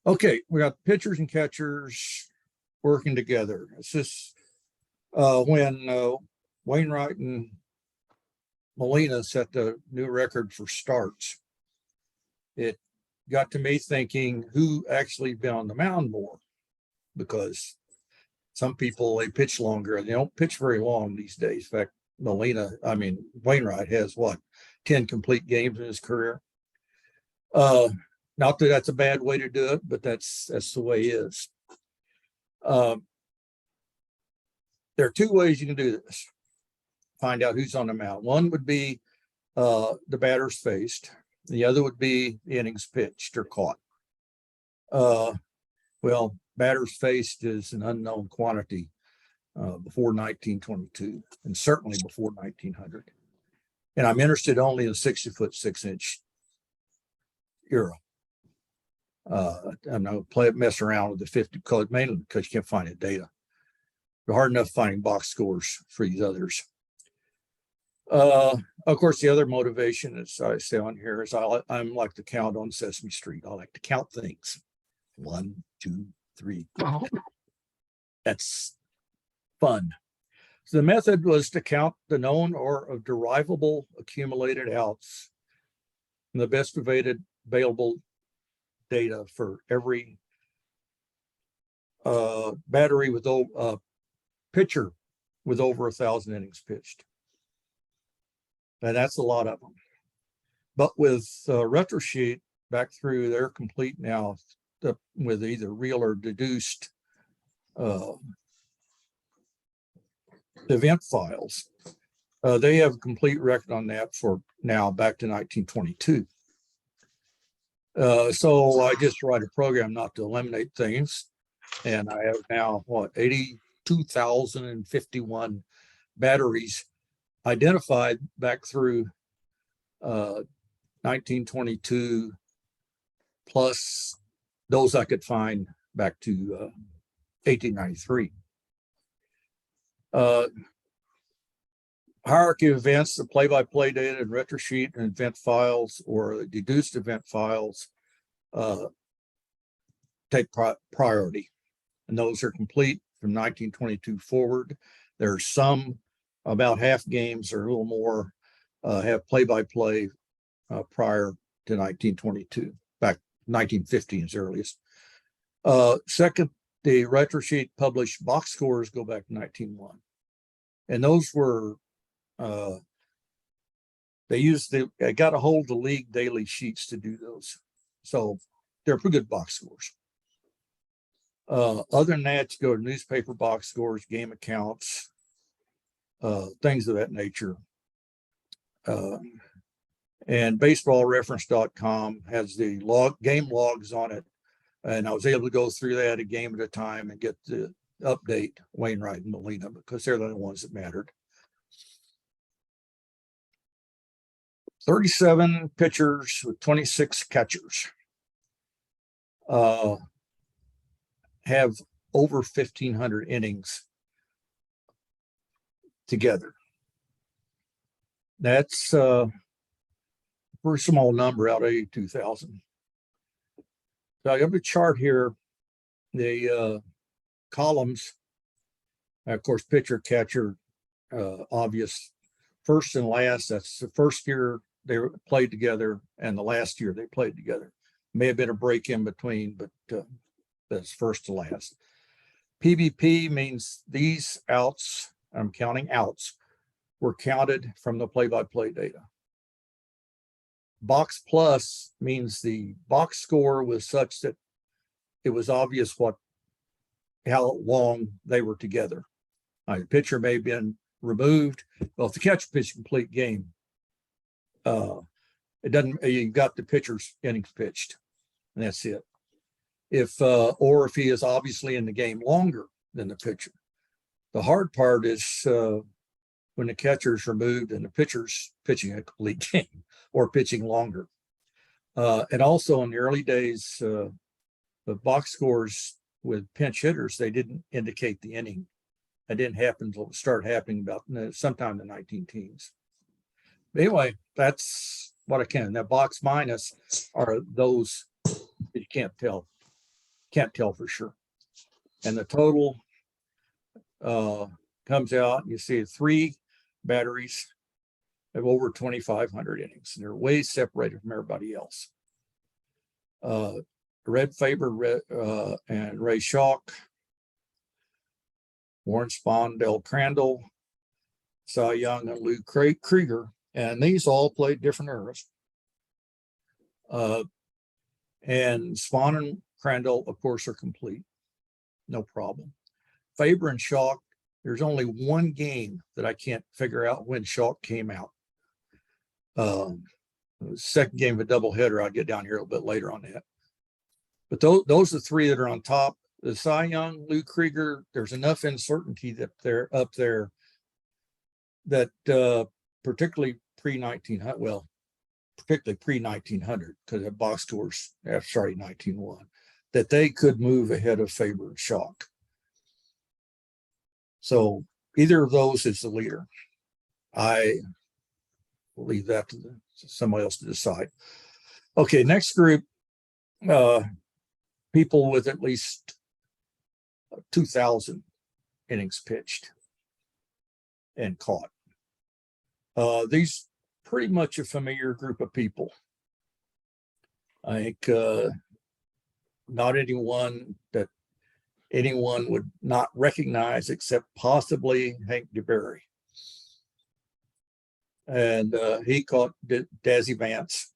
Okay, we got pitchers and catchers working together. It's just when Wainwright and Molina set the new record for starts. It got to me thinking who actually been on the mound more, because some people, they pitch longer and they don't pitch very long these days. In fact, Wainwright has 10 complete games in his career. Not that that's a bad way to do it, but that's the way it is. There are two ways you can do this. Find out who's on the mound. One would be the batters faced. The other would be the innings pitched or caught. Well, batters faced is an unknown quantity before 1922, and certainly before 1900. And I'm interested only in the 60-foot 6-inch era. I'm not going to mess around with the 50, mainly because you can't find the data. It's hard enough finding box scores for these others. Of course, the other motivation, as I say on here, is I'm like the count on Sesame Street. I like to count things. 1, 2, 3. Oh. That's fun. So the method was to count the known or derivable accumulated outs and the best available data for every battery with pitcher with over 1,000 innings pitched. And that's a lot of them. But with RetroSheet back through, they're complete now with either real or deduced event files. They have a complete record on that for now back to 1922. So I just write a program not to eliminate things. And I have now, 82,051 batteries identified back through 1922, plus those I could find back to 1893. Hierarchy of events, the play-by-play data and RetroSheet and event files or deduced event files take priority. And those are complete from 1922 forward. There are some, about half games or a little more, have play-by-play prior to 1922, back 1950 is earliest. Second, the RetroSheet published box scores go back to 1901. And those were, they got a hold of the league daily sheets to do those. So they're pretty good box scores. Other than that, you go to newspaper box scores, game accounts, things of that nature. And baseballreference.com has the game logs on it. And I was able to go through that a game at a time and get the update Wainwright and Molina, because they're the only ones that mattered. 37 pitchers with 26 catchers have over 1,500 innings together. That's a pretty small number out of 82,000. So I have a chart here, the columns, of course, pitcher, catcher, obvious, first and last. That's the first year they played together and the last year they played together. May have been a break in between, but that's first to last. PBP means these outs, I'm counting outs, were counted from the play-by-play data. Box plus means the box score was such that it was obvious how long they were together. The pitcher may have been removed. Well, if the catcher pitched a complete game, you got the pitcher's innings pitched, and that's it. Or if he is obviously in the game longer than the pitcher. The hard part is when the catcher is removed and the pitcher's pitching a complete game or pitching longer. And also in the early days, the box scores with pinch hitters, they didn't indicate the inning. That didn't happen until it started happening about sometime in the 19-teens. Anyway, that's what I can. Now, box minus are those that you can't tell Can't tell for sure. And the total comes out, and you see 3 batteries of over 2,500 innings. And they're way separated from everybody else. Red Faber and Ray Schalk, Warren Spahn, Del Crandall, Cy Young, and Lou Krieger. And these all played different eras. And Spahn and Crandall, of course, are complete. No problem. Faber and Schalk, there's only one game that I can't figure out when Schalk came out. Second game of a doubleheader. I'll get down here a little bit later on that. But those are the 3 that are on top. The Cy Young, Lou Krieger, there's enough uncertainty that they're up there that particularly pre-1900, well, particularly pre-1900, because the box scores, sorry, 1901, that they could move ahead of Faber and Schalk. So either of those is the leader. I will leave that to somebody else to decide. Okay, next group, people with at least 2,000 innings pitched and caught. These pretty much a familiar group of people. I think not anyone that anyone would not recognize except possibly Hank DeBerry. And he caught Dazzy Vance,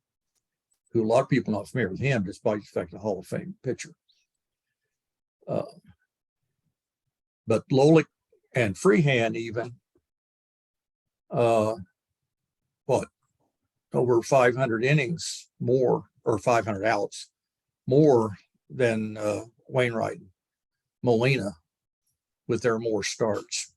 who a lot of people are not familiar with him, despite the fact the Hall of Fame pitcher. But Lolik and Freehand even, over 500 innings more, or 500 outs more than Wainwright and Molina with their more starts.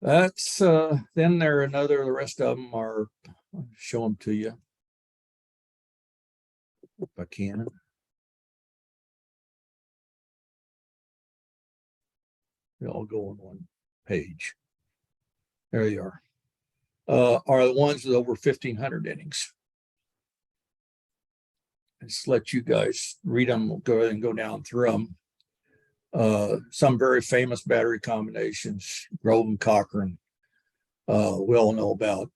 That's then there another, the rest of them are, I'll show them to you if I can. They all go on one page. There you are. Are the ones with over 1,500 innings. Just let you guys read them. We'll go ahead and go down through them. Some very famous battery combinations. Grove and Cochran, we all know about.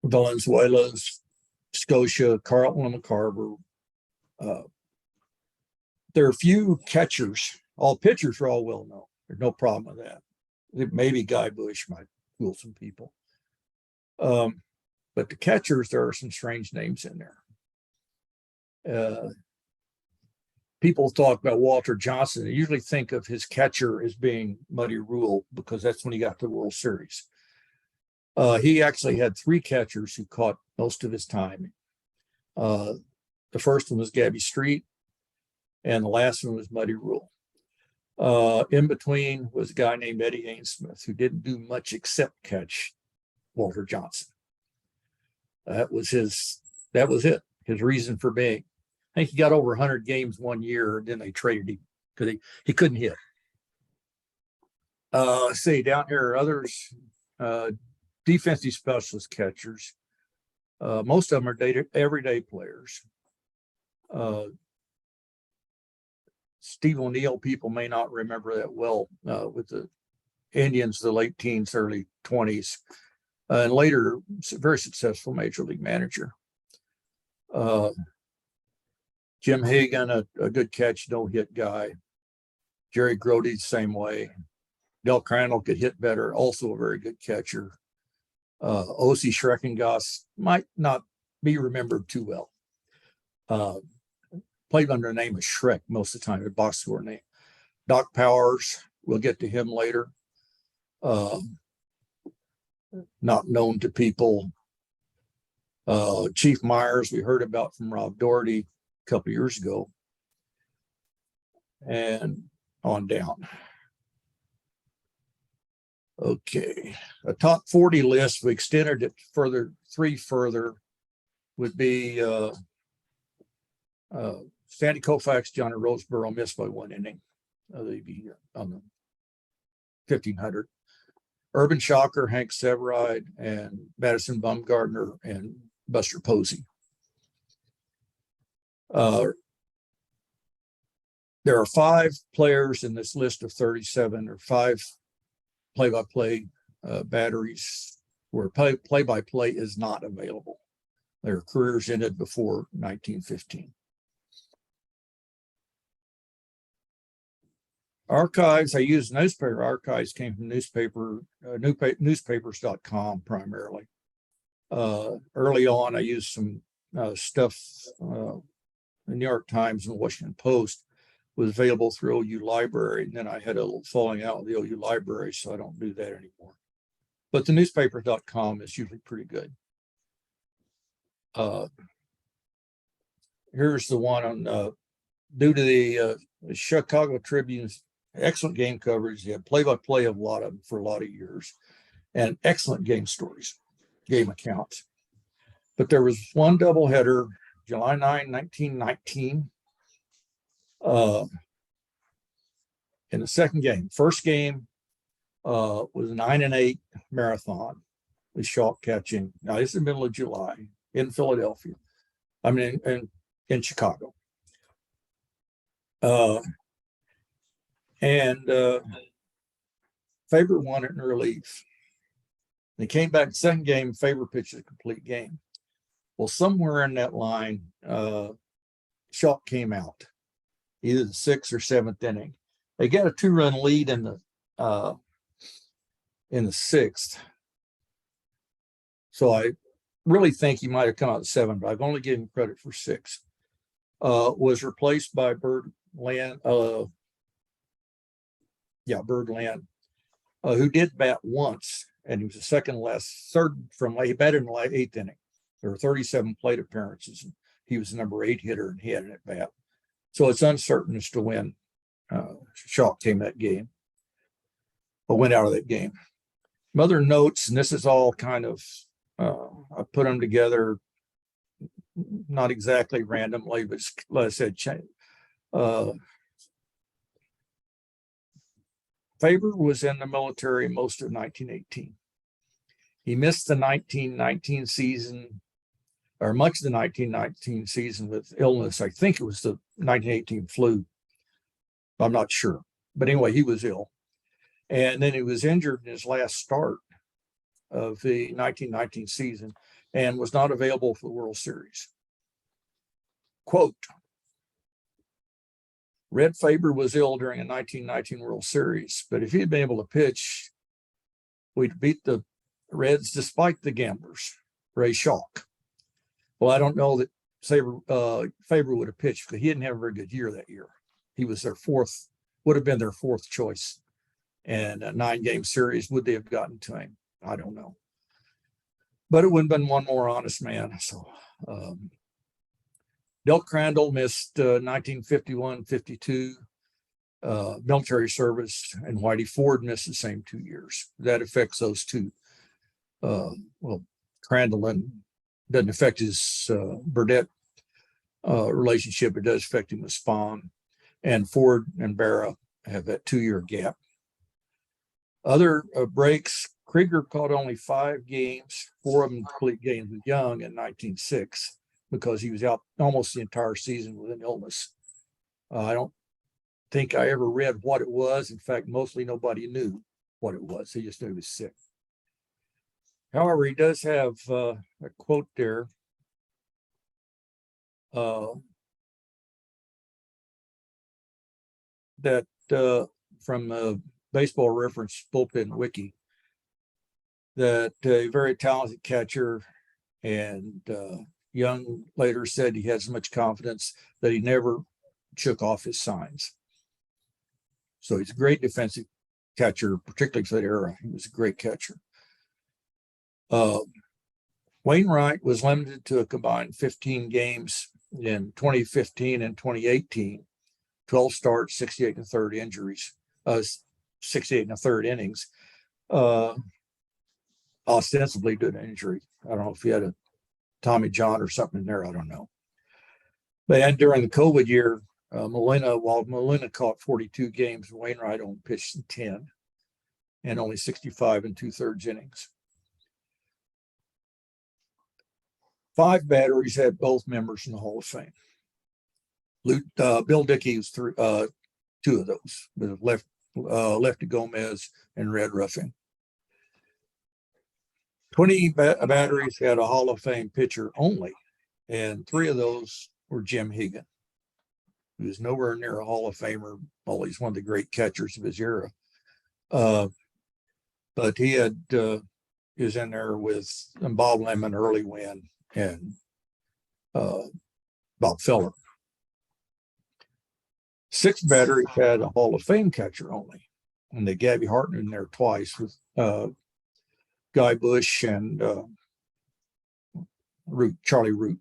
Valenzuela's, Scotia, Carlton and McCarver. There are a few catchers. All pitchers are all well known. There's no problem with that. Maybe Guy Bush might fool some people. But the catchers, there are some strange names in there. People talk about Walter Johnson. They usually think of his catcher as being Muddy Rule because that's when he got the World Series. He actually had 3 catchers who caught most of his time. The first one was Gabby Street, and the last one was Muddy Rule. In between was a guy named Eddie Ainsmith, who didn't do much except catch Walter Johnson. That was it, his reason for being. I think he got over 100 games one year, and then they traded him because he couldn't hit. See, down here are others, defensive specialist catchers. Most of them are everyday players. Steve O'Neill, people may not remember that well, with the Indians, the late teens, early 20s, and later very successful major league manager. Jim Hagan, a good catch, no hit guy. Jerry Grody, same way. Del Crandall could hit better, also a very good catcher. O.C. Schreckengoss might not be remembered too well. Played under the name of Shrek most of the time, a box score name. Doc Powers, we'll get to him later. Not known to people. Chief Myers, we heard about from Rob Doherty a couple of years ago. And on down. Okay, a top 40 list, we extended it further, 3 further, would be Sandy Koufax, Johnny Roseboro missed by 1 inning. They'd be on the 1,500. Urban Shocker, Hank Severide, and Madison Bumgarner and Buster Posey. There are 5 players in this list of 37, or 5 play-by-play batteries where play-by-play is not available. Their careers ended before 1915. Archives, I use newspaper archives, came from newspapers.com primarily. Early on, I used some stuff, the New York Times and the Washington Post was available through OU Library, and then I had a little falling out with the OU Library, so I don't do that anymore. But the newspaper.com is usually pretty good. Here's the one on, due to the Chicago Tribune's excellent game coverage, they had play-by-play of a lot of them for a lot of years, and excellent game stories, game accounts. But there was one doubleheader, July 9, 1919, in the second game. First game was a 9-8 marathon with Schalk catching. Now, this is the middle of July in Philadelphia. I mean, in Chicago. Faber won it in relief. They came back second game, Faber pitched a complete game. Well, somewhere in that line, Schalk came out, either the 6th or 7th inning. They got a 2-run lead in the 6th. So I really think he might have come out 7, but I've only given him credit for 6. Was replaced by Birdland, who did bat once, and he was the he batted in the 8th inning. There were 37 plate appearances, and he was the number 8 hitter, and he had an at bat. So it's uncertain as to when Schalk came that game, or went out of that game. Other notes, and this is all kind of, I put them together, not exactly randomly, but like I said, Faber was in the military most of 1918. He missed the 1919 season, or much of the 1919 season, with illness. I think it was the 1918 flu. I'm not sure. But anyway, he was ill. And then he was injured in his last start of the 1919 season and was not available for the World Series. Quote, Red Faber was ill during the 1919 World Series, but if he had been able to pitch, we'd beat the Reds despite the gamblers. Ray Schalk. Well, I don't know that Faber would have pitched because he didn't have a very good year that year. He was would have been their 4th choice. And a 9-game series, would they have gotten to him? I don't know. But it would have been one more honest man. So Del Crandall missed 1951-52 military service, and Whitey Ford missed the same 2 years. That affects those two. Crandall doesn't affect his Burdett relationship. It does affect him with Spahn. And Ford and Barra have that 2-year gap. Other breaks, Krieger caught only 5 games, 4 of them complete games with Young in 1906, because he was out almost the entire season with an illness. I don't think I ever read what it was. In fact, mostly nobody knew what it was. They just knew he was sick. However, he does have a quote there. That from Baseball Reference Bullpen Wiki, that a very talented catcher, and Young later said he had so much confidence that he never shook off his signs. So he's a great defensive catcher, particularly for that era. He was a great catcher. Wainwright was limited to a combined 15 games in 2015 and 2018, 12 starts, 68 and a third injuries, 68 and a third innings, ostensibly due to injury. I don't know if he had a Tommy John or something in there. I don't know. But during the COVID year, Molina caught 42 games, Wainwright only pitched 10. and only 65 2/3 innings. 5 batteries had both members in the Hall of Fame. Bill Dickey was 2 of those, with Lefty Gomez and Red Ruffin. 20 batteries had a Hall of Fame pitcher only, and 3 of those were Jim Hegan, who is nowhere near a Hall of Famer. Well, he's one of the great catchers of his era. But he is in there with Bob Lemon, Early Wynn, and Bob Feller. 6 batteries had a Hall of Fame catcher only, and they Gabby Hartnett in there twice with Guy Bush and Charlie Root.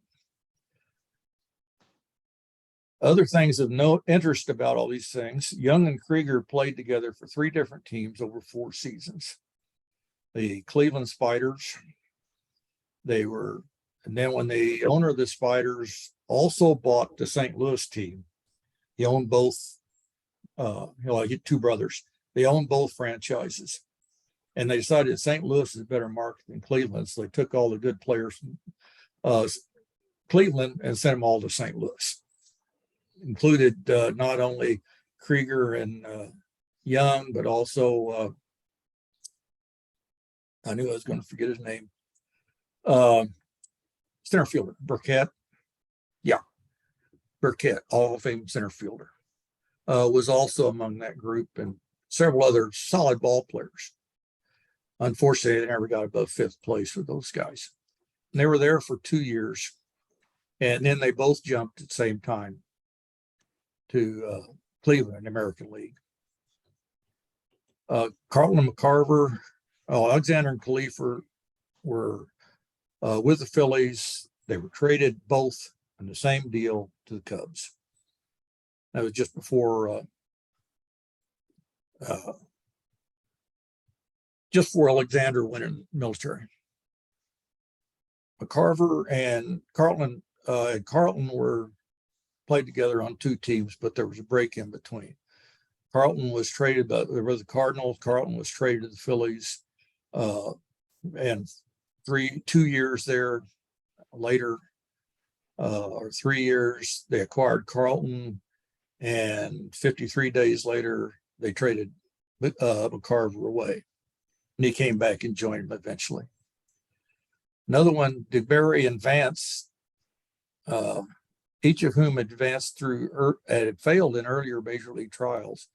Other things of note, interest about all these things: Young and Krieger played together for 3 different teams over 4 seasons. The Cleveland Spiders, and then when the owner of the Spiders also bought the St. Louis team, he owned both. I get 2 brothers. They owned both franchises, and they decided St. Louis is a better market than Cleveland, so they took all the good players from Cleveland and sent them all to St. Louis. Included not only Krieger and Young, but also I knew I was going to forget his name. Center fielder Burkett. Yeah, Burkett, Hall of Fame center fielder, was also among that group, and several other solid ball players. Unfortunately, they never got above 5th place with those guys. And they were there for 2 years, and then they both jumped at the same time to Cleveland, American League. Carlton and McCarver, Alexander and Khalifa were with the Phillies. They were traded both in the same deal to the Cubs. That was just before Alexander went in the military. McCarver and Carlton were played together on 2 teams, but there was a break in between. Carlton was traded, but there was the Cardinals. Carlton was traded to the Phillies, and 2 years there later, or 3 years, they acquired Carlton, and 53 days later, they traded McCarver away, and he came back and joined them eventually. Another one, DeBerry and Vance, each of whom advanced through had failed in earlier major league trials,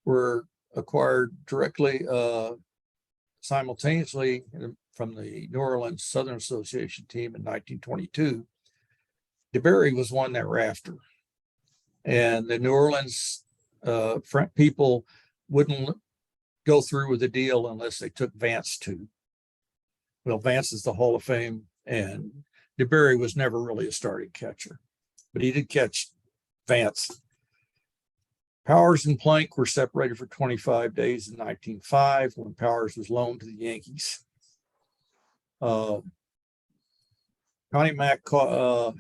were acquired directly simultaneously from the New Orleans Southern Association team in 1922. DeBerry was one thereafter, and the New Orleans people wouldn't go through with the deal unless they took Vance too. Well, Vance is the Hall of Fame, and DeBerry was never really a starting catcher, but he did catch Vance. Powers and Plank were separated for 25 days in 1905 when Powers was loaned to the Yankees. Connie Mack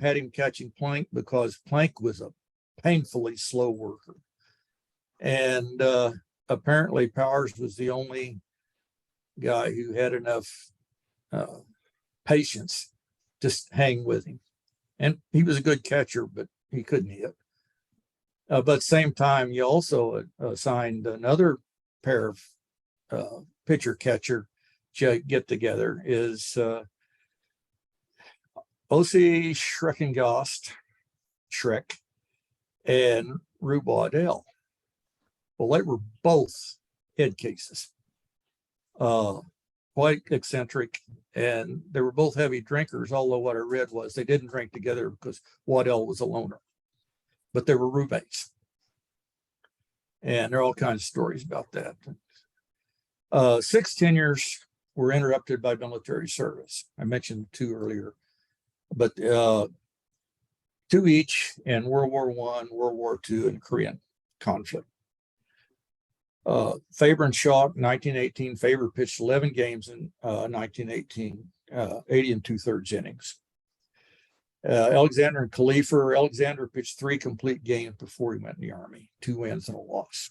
had him catching Plank because Plank was a painfully slow worker. And apparently Powers was the only guy who had enough patience to hang with him. And he was a good catcher, but he couldn't hit. But at the same time, you also assigned another pair of pitcher-catcher get together is O.C. Schreck, and Rube Waddell. Well, they were both head cases, quite eccentric, and they were both heavy drinkers, although what I read was they didn't drink together because Waddell was a loner, but they were roommates. And there are all kinds of stories about that. 6 tenures were interrupted by military service. I mentioned 2 earlier, but 2 each in World War I, World War II, and Korean conflict. Faber and Shaw, 1918. Faber pitched 11 games in 1918, 80 2/3 innings. Alexander and Khalifa. Alexander pitched 3 complete games before he went in the Army, 2 wins and a loss.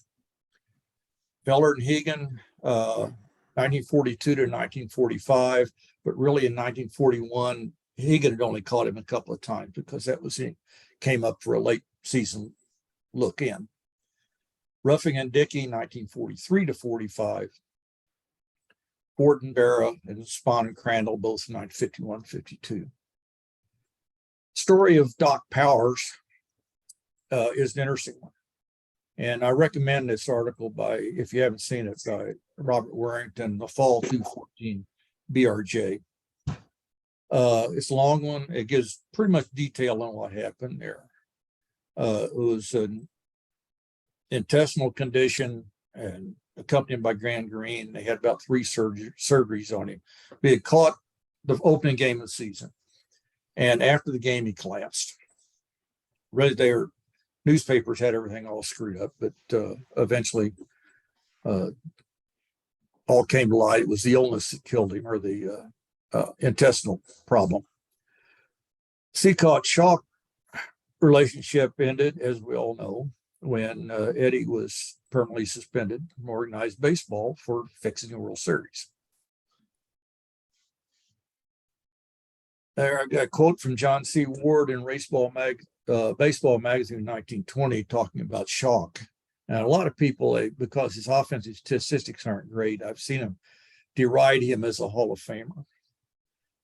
Feller and Hegan, 1942 to 1945, but really in 1941, Higgin had only caught him a couple of times because that was he came up for a late season look in. Roughing and Dickey, 1943 to 45. Gordon Barra and Spahn and Crandall, both in 1951-52. Story of Doc Powers is an interesting one. And I recommend this article by, if you haven't seen it, by Robert Warrington, The Fall 214 BRJ. It's a long one. It gives pretty much detail on what happened there. It was an intestinal condition and accompanied by gangrene. They had about 3 surgeries on him. He had caught the opening game of the season. And after the game, he collapsed. Their newspapers had everything all screwed up, but eventually all came to light. It was the illness that killed him, or the intestinal problem. Seacott-Shaw relationship ended, as we all know, when Eddie was permanently suspended from organized baseball for fixing the World Series. There, I got a quote from John C. Ward in Baseball Magazine in 1920 talking about Shock. And a lot of people, because his offensive statistics aren't great, I've seen them deride him as a Hall of Famer.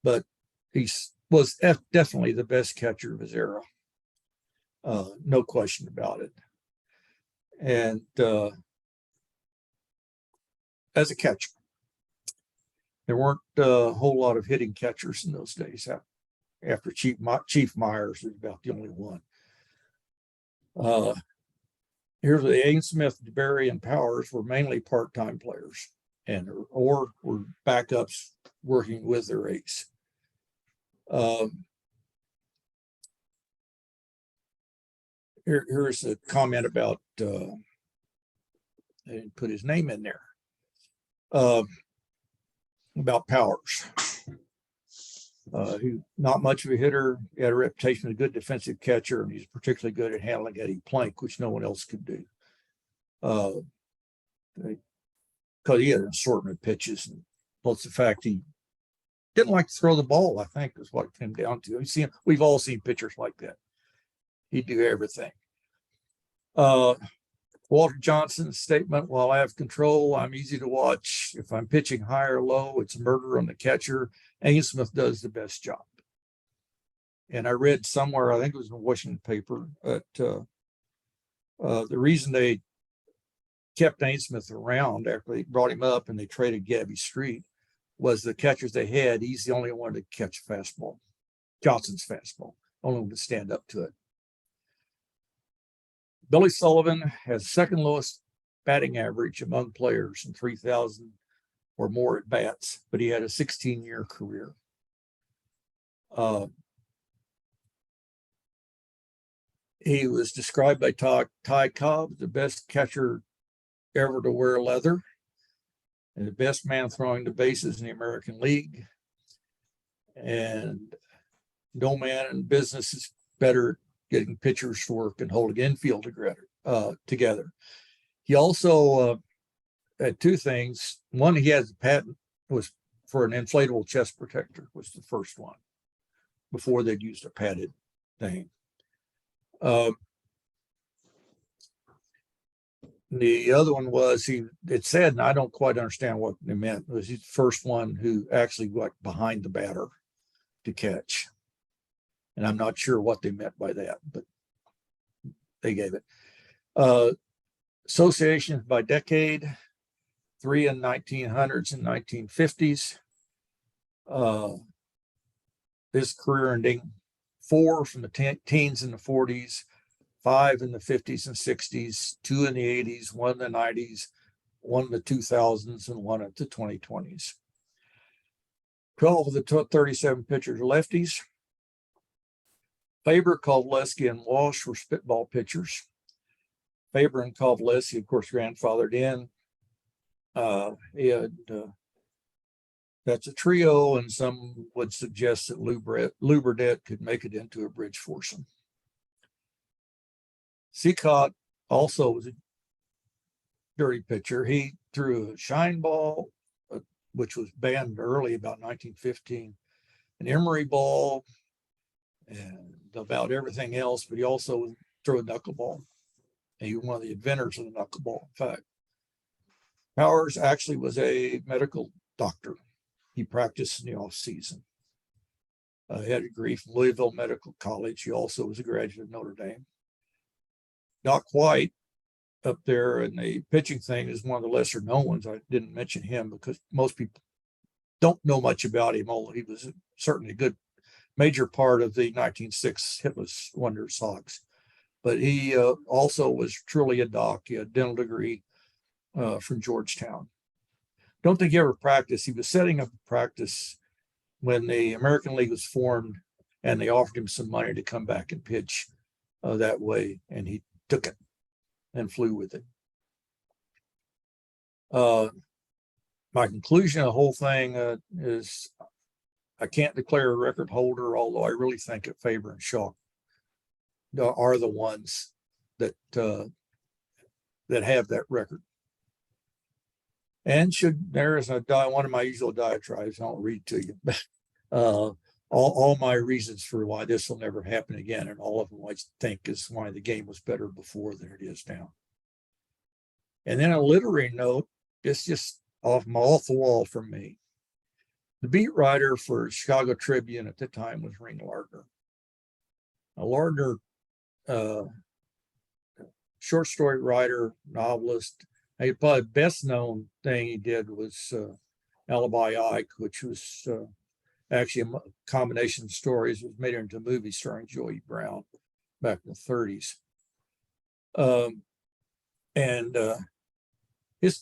But he was definitely the best catcher of his era. No question about it. And as a catcher, there weren't a whole lot of hitting catchers in those days. After Chief Myers was about the only one. Here's the Ainsmith, Barry, and Powers were mainly part-time players, and or were backups working with their ace. Here's a comment about, I didn't put his name in there, about Powers. Who not much of a hitter, he had a reputation as a good defensive catcher, and he's particularly good at handling Eddie Plank, which no one else could do. Because he had an assortment of pitches, and plus the fact he didn't like to throw the ball, I think, is what it came down to. We've all seen pitchers like that. He'd do everything. Walter Johnson's statement, while I have control, I'm easy to watch. If I'm pitching high or low, it's murder on the catcher. Ainsmith does the best job. And I read somewhere, I think it was in a Washington paper, that the reason they kept Ainsmith around after they brought him up and they traded Gabby Street was the catchers they had. He's the only one to catch a fastball, Johnson's fastball, only one to stand up to it. Billy Sullivan has second lowest batting average among players in 3,000 or more at bats, but he had a 16-year career. He was described by Ty Cobb, the best catcher ever to wear leather, and the best man throwing the bases in the American League. And no man in business is better getting pitchers to work and holding infield together. He also had 2 things. One, he has a patent, was for an inflatable chest protector, was the first one, before they'd used a padded thing. The other one was, it said, and I don't quite understand what they meant, was he's the first one who actually went behind the batter to catch. And I'm not sure what they meant by that, but they gave it. Associations by decade, 3 in 1900s and 1950s. His career ending, 4 from the teens and the 40s, 5 in the 50s and 60s, 2 in the 80s, 1 in the 90s, 1 in the 2000s, and 1 at the 2020s. 12 of the 37 pitchers are lefties. Faber, Kovaleski, and Walsh were spitball pitchers. Faber and Kovaleski, of course, grandfathered in. That's a trio, and some would suggest that Lou Burdett could make it into a bridge foursome. Seacott also was dirty pitcher. He threw a shine ball, which was banned early, about 1915, an emery ball, and about everything else. But he also threw a knuckleball. And he was one of the inventors of the knuckleball. In fact, Powers actually was a medical doctor. He practiced in the off season. He had a degree from Louisville Medical College. He also was a graduate of Notre Dame. Doc White, up there in the pitching thing, is one of the lesser known ones. I didn't mention him because most people don't know much about him, although he was certainly a good major part of the 1906 hitless wonder Sox. But he also was truly a doc. He had a dental degree from Georgetown. Don't think he ever practiced. He was setting up a practice when the American League was formed, and they offered him some money to come back and pitch that way, and he took it and flew with it. My conclusion of the whole thing is I can't declare a record holder, although I really think that Faber and Shaw are the ones that have that record. And there is one of my usual diatribes, I'll read to you, all my reasons for why this will never happen again, and all of them I think is why the game was better before than it is now. And then a literary note, it's just off the wall from me. The beat writer for Chicago Tribune at the time was Ring Lardner. Now, Lardner, short story writer, novelist. Probably the best known thing he did was Alibi Ike, which was actually a combination of stories. It was made into a movie starring Joey Brown back in the 30s.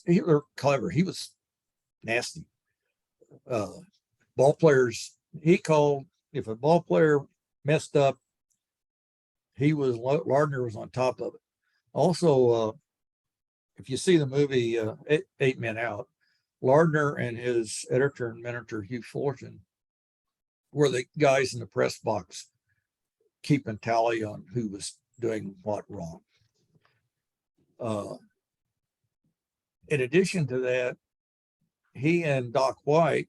He was clever. He was nasty. Ball players, he called, if a ball player messed up, Lardner was on top of it. Also, if you see the movie 8 Men Out, Lardner and his editor and mentor, Hugh Fullerton, were the guys in the press box keeping tally on who was doing what wrong. In addition to that, he and Doc White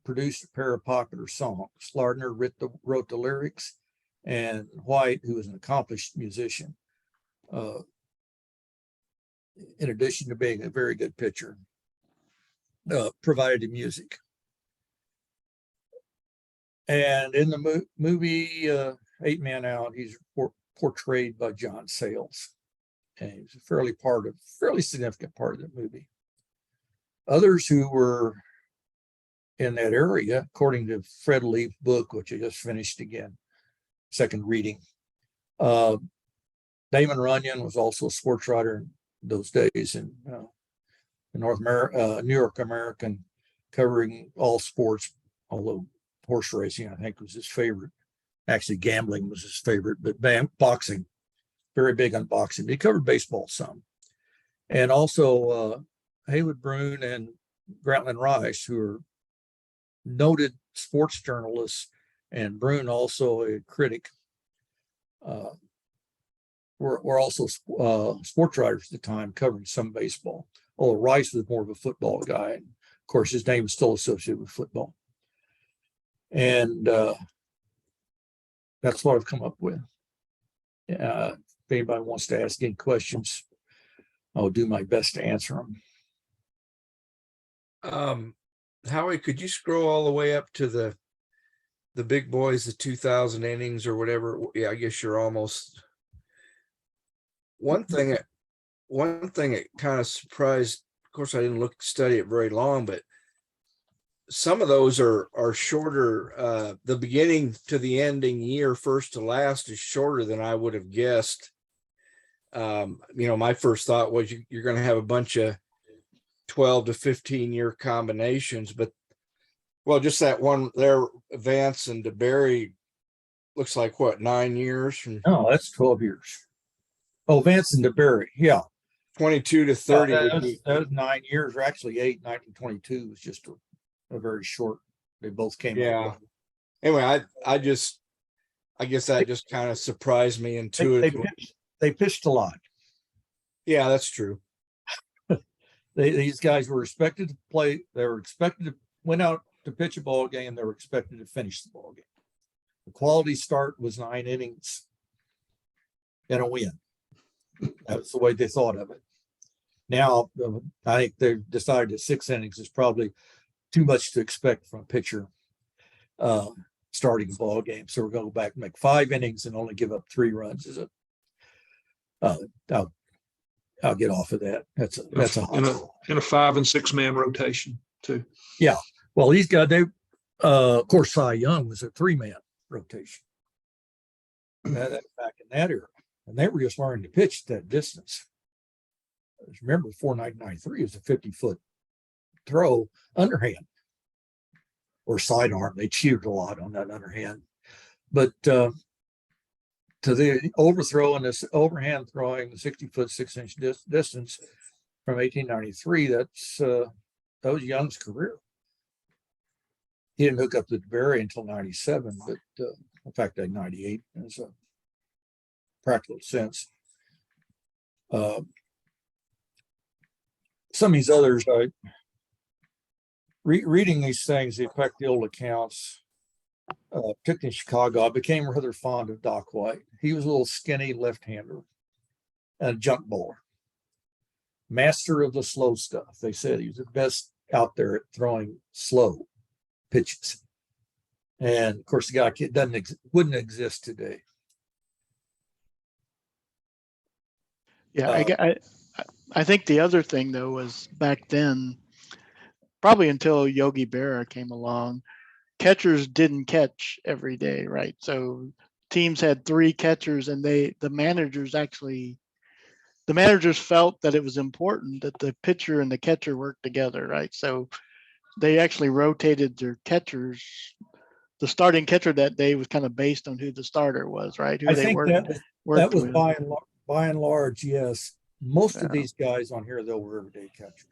produced a pair of popular songs. Lardner wrote the lyrics, and White, who was an accomplished musician, in addition to being a very good pitcher, provided the music. And in the movie 8 Men Out, he's portrayed by John Sayles. And he's a fairly significant part of the movie. Others who were in that area, according to Fred Leaf's book, which I just finished again, second reading, Damon Runyon was also a sports writer in those days in North America, New York American, covering all sports, although horse racing, I think, was his favorite. Actually, gambling was his favorite, but boxing, very big on boxing. He covered baseball some. And also Haywood Broun and Grantland Rice, who are noted sports journalists, and Broun also a critic, were also sports writers at the time, covering some baseball. Although Rice was more of a football guy. And of course, his name is still associated with football. And that's what I've come up with. If anybody wants to ask any questions, I'll do my best to answer them. Howie, could you scroll all the way up to the big boys, the 2,000 innings or whatever? Yeah, I guess you're almost. One thing that kind of surprised, of course, I didn't study it very long, but some of those are shorter. The beginning to the ending year, first to last, is shorter than I would have guessed. My first thought was you're going to have a bunch of 12 to 15 year combinations, but just that one there, Vance and DeBerry, looks like what, 9 years from? No, that's 12 years. Oh, Vance and DeBerry, yeah. 22 to 30. That was 9 years, or actually 8. 1922 was just a very short. They both came. Yeah. Anyway, I guess that just kind of surprised me intuitively. They pitched a lot. Yeah, that's true. these guys were expected to play. They were expected to went out to pitch a ball game. They were expected to finish the ball game. The quality start was 9 innings and a win. That's the way they thought of it. Now, I think they've decided that 6 innings is probably too much to expect from a pitcher starting a ball game. So we're going to go back and make 5 innings and only give up 3 runs. Is it? I'll get off of that. That's a in a 5 and 6 man rotation too. Yeah. Well, these guys, they of course Cy Young was a 3-man rotation. Back in that era, and they were just learning to pitch at that distance. Remember, before 1993, it was a 50-foot throw underhand or sidearm. They cheated a lot on that underhand, but to the overthrow and this overhand throwing the 60-foot 6-inch distance from 1893, that was Young's career. He didn't hook up the DeBerry until 97, but in fact, 98 is a practical sense. Some of these others, reading these things, the effect the old accounts, particularly in Chicago, I became rather fond of Doc White. He was a little skinny left-hander and a junk bowler. Master of the slow stuff. They said he was the best out there at throwing slow pitches. And of course, the guy wouldn't exist today. Yeah, I think the other thing though was back then, probably until Yogi Berra came along, catchers didn't catch every day, right? So teams had 3 catchers, and the managers felt that it was important that the pitcher and the catcher work together, right? So they actually rotated their catchers. The starting catcher that day was kind of based on who the starter was, right? Who I they think worked that was with. by and large, yes. Most of these guys on here, though, were everyday catchers.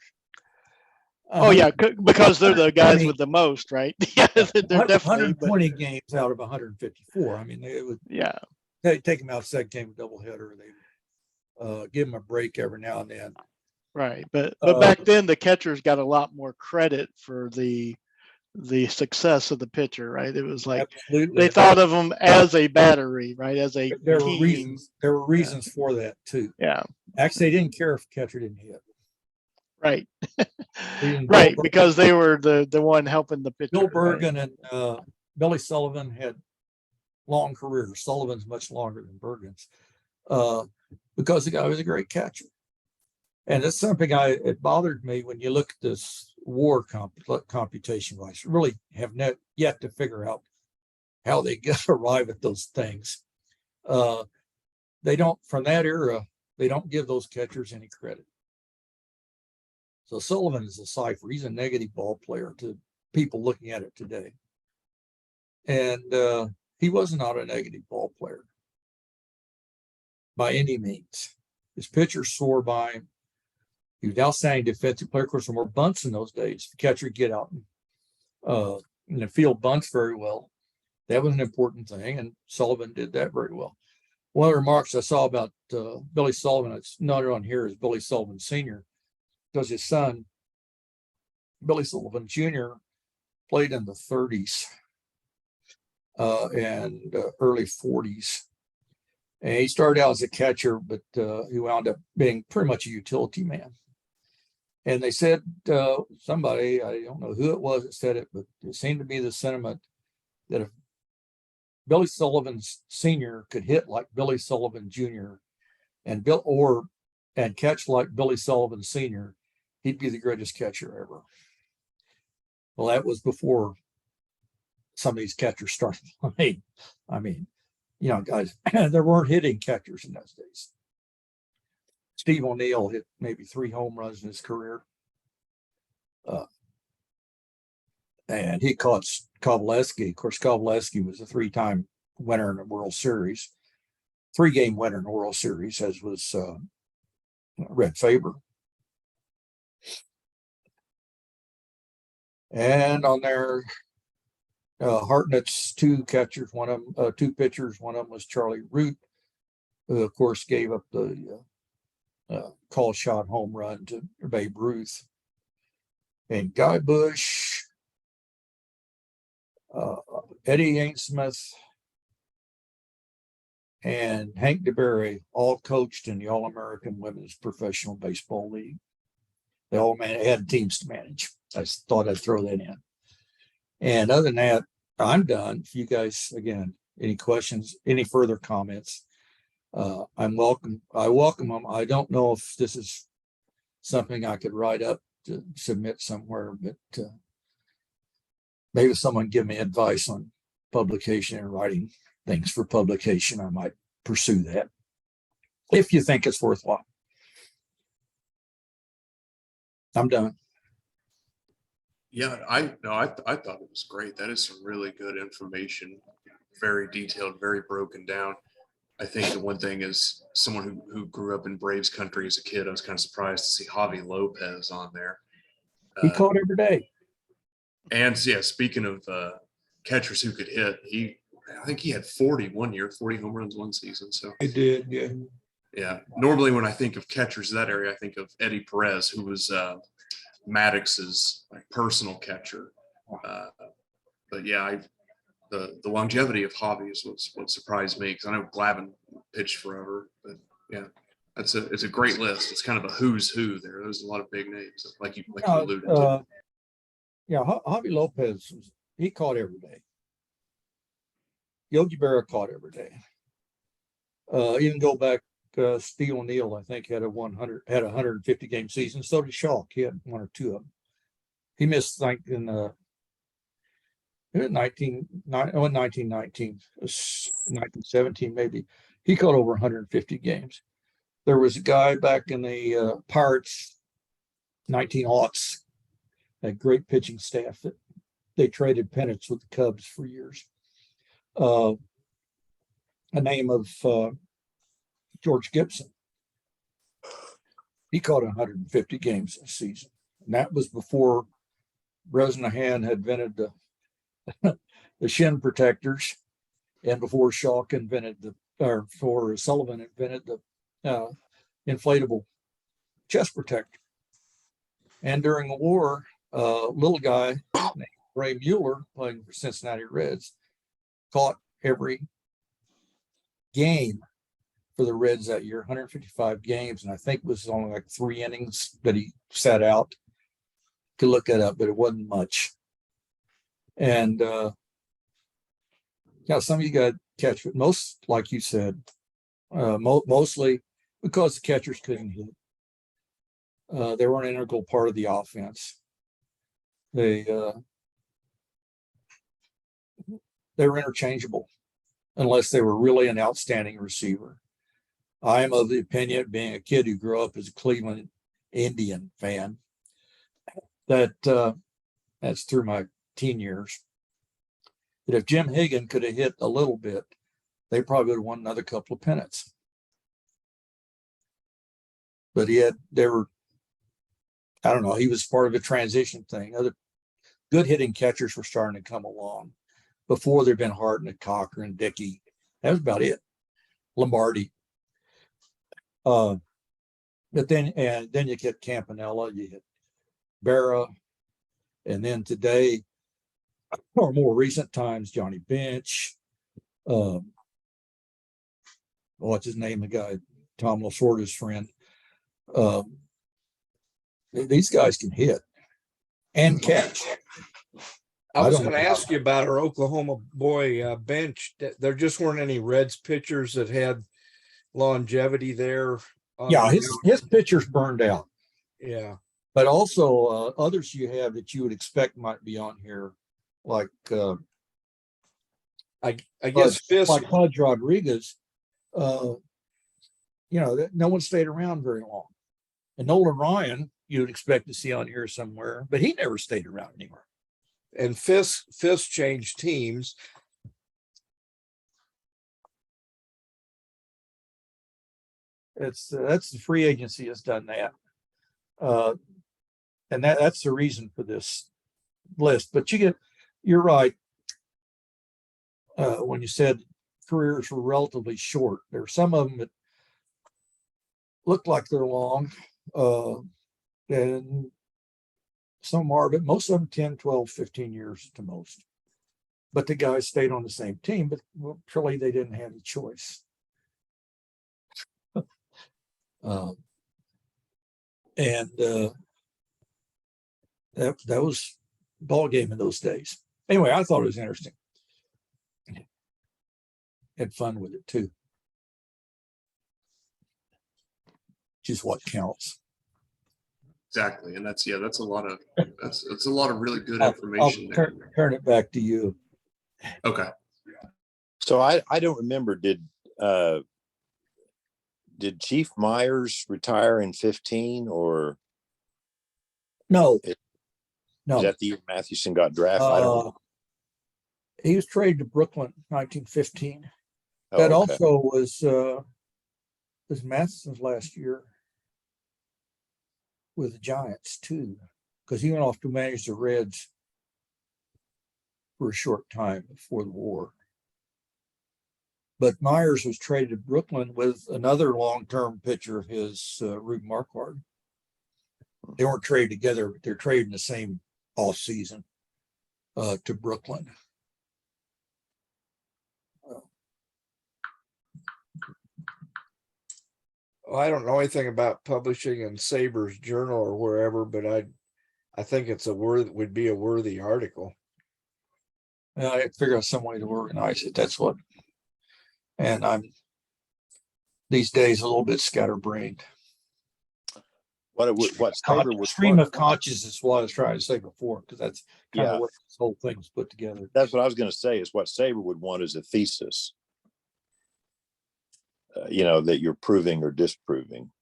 Oh yeah, because they're the guys with the most, right? Yeah, they're definitely 120 games out of 154. I mean, they would take them out second game doubleheader. They give them a break every now and then. Right, but back then the catchers got a lot more credit for the success of the pitcher, right? It was like they thought of them as a battery, right? As a team. There were reasons for that too. Yeah. Actually, they didn't care if the catcher didn't hit. Right. Right, because they were the one helping the pitcher. Bill Bergen and Billy Sullivan had long careers. Sullivan's much longer than Bergen's because the guy was a great catcher. And it's something it bothered me when you look at this WAR computation wise. Really have yet to figure out how they arrive at those things. They don't, from that era, they don't give those catchers any credit. So Sullivan is a cipher. He's a negative ball player to people looking at it today. And he was not a negative ball player by any means. His pitchers swore by him. He was outstanding defensive player. Of course, there were more bunts in those days. The catcher would get out in the field bunts very well. That was an important thing, and Sullivan did that very well. One of the remarks I saw about Billy Sullivan, it's noted on here, is Billy Sullivan Sr., because his son, Billy Sullivan Jr., played in the 30s and early 40s. And he started out as a catcher, but he wound up being pretty much a utility man. And they said, somebody, I don't know who it was that said it, but it seemed to be the sentiment that if Billy Sullivan Sr. could hit like Billy Sullivan Jr. and catch like Billy Sullivan Sr., he'd be the greatest catcher ever. Well, that was before some of these catchers started playing. I mean, guys, there weren't hitting catchers in those days. Steve O'Neill hit maybe 3 home runs in his career. And he caught Kovaleski. Of course, Kovaleski was a 3-time winner in the World Series, 3-game winner in the World Series, as was Red Faber. And on there, Hartnett's 2 catchers, 2 pitchers. One of them was Charlie Root, who of course gave up the call shot home run to Babe Ruth. And Guy Bush, Eddie Ainsmith, and Hank DeBerry all coached in the All-American Women's Professional Baseball League. They all had teams to manage. I thought I'd throw that in. And other than that, I'm done. If you guys, again, any questions, any further comments, I welcome them. I don't know if this is something I could write up to submit somewhere, but maybe someone give me advice on publication and writing things for publication. I might pursue that if you think it's worthwhile. I'm done. Yeah, I thought it was great. That is some really good information, very detailed, very broken down. I think the one thing is someone who grew up in Braves country as a kid, I was kind of surprised to see Javi Lopez on there. He caught every day. And yeah, speaking of catchers who could hit, I think he had 40 one year, 40 home runs one season. So It did, yeah. yeah. Normally when I think of catchers in that area, I think of Eddie Perez, who was Maddox's personal catcher. But yeah, the longevity of Javi is what surprised me, because I know Glavine pitched forever, but yeah, it's a great list. It's kind of a who's who there. There's a lot of big names, like you alluded to. Yeah, Javi Lopez, he caught every day. Yogi Berra caught every day. Even go back, Steve O'Neill, I think, had a 150 game season. So did Schalk. He had one or two of them. He missed like in 1917 maybe. He caught over 150 games. There was a guy back in the Pirates, 1900s, a great pitching staff that they traded pennants with the Cubs for years. A name of George Gibson. He caught 150 games this season. And that was before Bresnahan had invented the shin protectors, and before Schalk invented before Sullivan invented the inflatable chest protector. And during the war, little guy named Ray Mueller, playing for Cincinnati Reds, caught every game for the Reds that year, 155 games, and I think it was only like 3 innings that he sat out. Could look that up, but it wasn't much. And yeah, some of you got to catch it. Most, like you said, mostly because the catchers couldn't hit. They were an integral part of the offense. They were interchangeable unless they were really an outstanding receiver. I am of the opinion, being a kid who grew up as a Cleveland Indian fan, that that's through my teen years, that if Jim Higgin could have hit a little bit, they probably would have won another couple of pennants. But I don't know, he was part of a transition thing. Other good hitting catchers were starting to come along. Before there'd been Hart and Cocker and Dickey. That was about it. Lombardi. But then you get Campanella, you hit Berra, and then today, or more recent times, Johnny Bench. What's his name? The guy, Tom Lasorda's friend. These guys can hit and catch. I was going to ask you about our Oklahoma boy bench. There just weren't any Reds pitchers that had longevity there. Yeah, his pitchers burned out. Yeah. But also others you have that you would expect might be on here, like I guess Fisk, like Pudge Rodriguez. No one stayed around very long. And Nolan Ryan, you'd expect to see on here somewhere, but he never stayed around anywhere. and Fisk changed teams. That's the free agency has done that. And that's the reason for this list. But you're right. When you said careers were relatively short, there were some of them that look like they're long. And some are, but most of them 10, 12, 15 years to most. But the guys stayed on the same team, but truly they didn't have a choice. And that was ball game in those days. Anyway, I thought it was interesting. Had fun with it too. Just what counts. Exactly. And that's a lot of, that's a lot of really good I'll information there. turn it back to you. Okay. So I don't remember, did Chief Myers retire in 15 or No, is no. that the year Mathewson got drafted? I don't know. He was traded to Brooklyn 1915. Oh, That okay. also was Matheson's last year with the Giants too, because he went off to manage the Reds for a short time before the war. But Myers was traded to Brooklyn with another long-term pitcher of his, Rube Marquard. They weren't traded together, but they're traded in the same off season to Brooklyn. Well, I don't know anything about publishing in SABR's journal or wherever, but I think it's would be a worthy article. I had to figure out some way to organize it. That's what. And I'm these days a little bit scatterbrained. What SABR would Stream want- of consciousness is what I was trying to say before, because that's kind Yeah. of what this whole thing was put together. That's what I was going to say, is what SABR would want is a thesis, that you're proving or disproving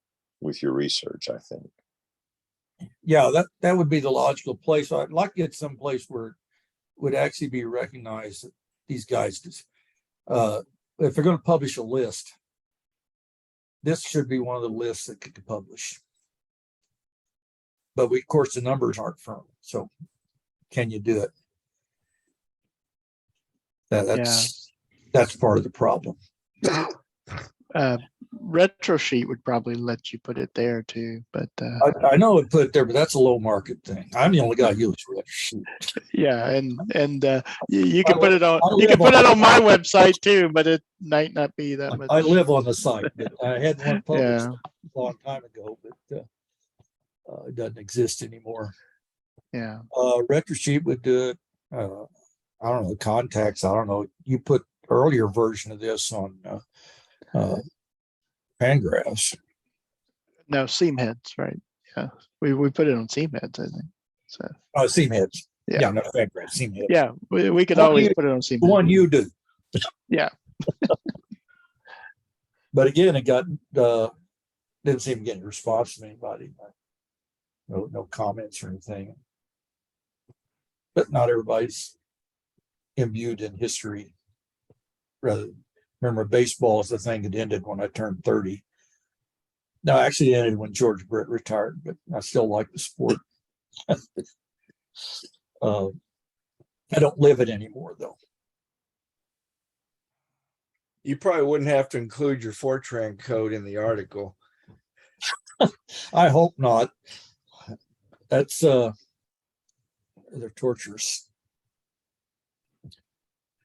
with your research, I think. Yeah, that would be the logical place. I'd like to get some place where it would actually be recognized that these guys, if they're going to publish a list, this should be one of the lists that could publish. But of course, the numbers aren't firm. So can you do it? That's part of the problem. Retrosheet would probably let you put it there too, but I know it put it there, but that's a low market thing. I'm the only guy who uses Retrosheet. yeah, and you can I put it on. I You can live put it on- on my website too, but it might not be that much. I live on the site, but I had one published Yeah. a long time ago, but it doesn't exist anymore. Yeah. Retrosheet would do it. I don't know, contacts. I don't know. You put earlier version of this on Pangraphs. No, seam heads, right? Yeah, we put it on seam heads, I think. So Seam heads. Yeah. Yeah, no, Pangraphs, seam heads. yeah, we could Well, always you- put it on seam The heads. one you do. Yeah. But again, it got didn't seem to get any response from anybody. No comments or anything. But not everybody's imbued in history. Rather, remember, baseball is the thing that ended when I turned 30. No, actually it ended when George Brett retired, but I still like the sport. I don't live it anymore though. You probably wouldn't have to include your Fortran code in the article. I hope not. That's they're torturous.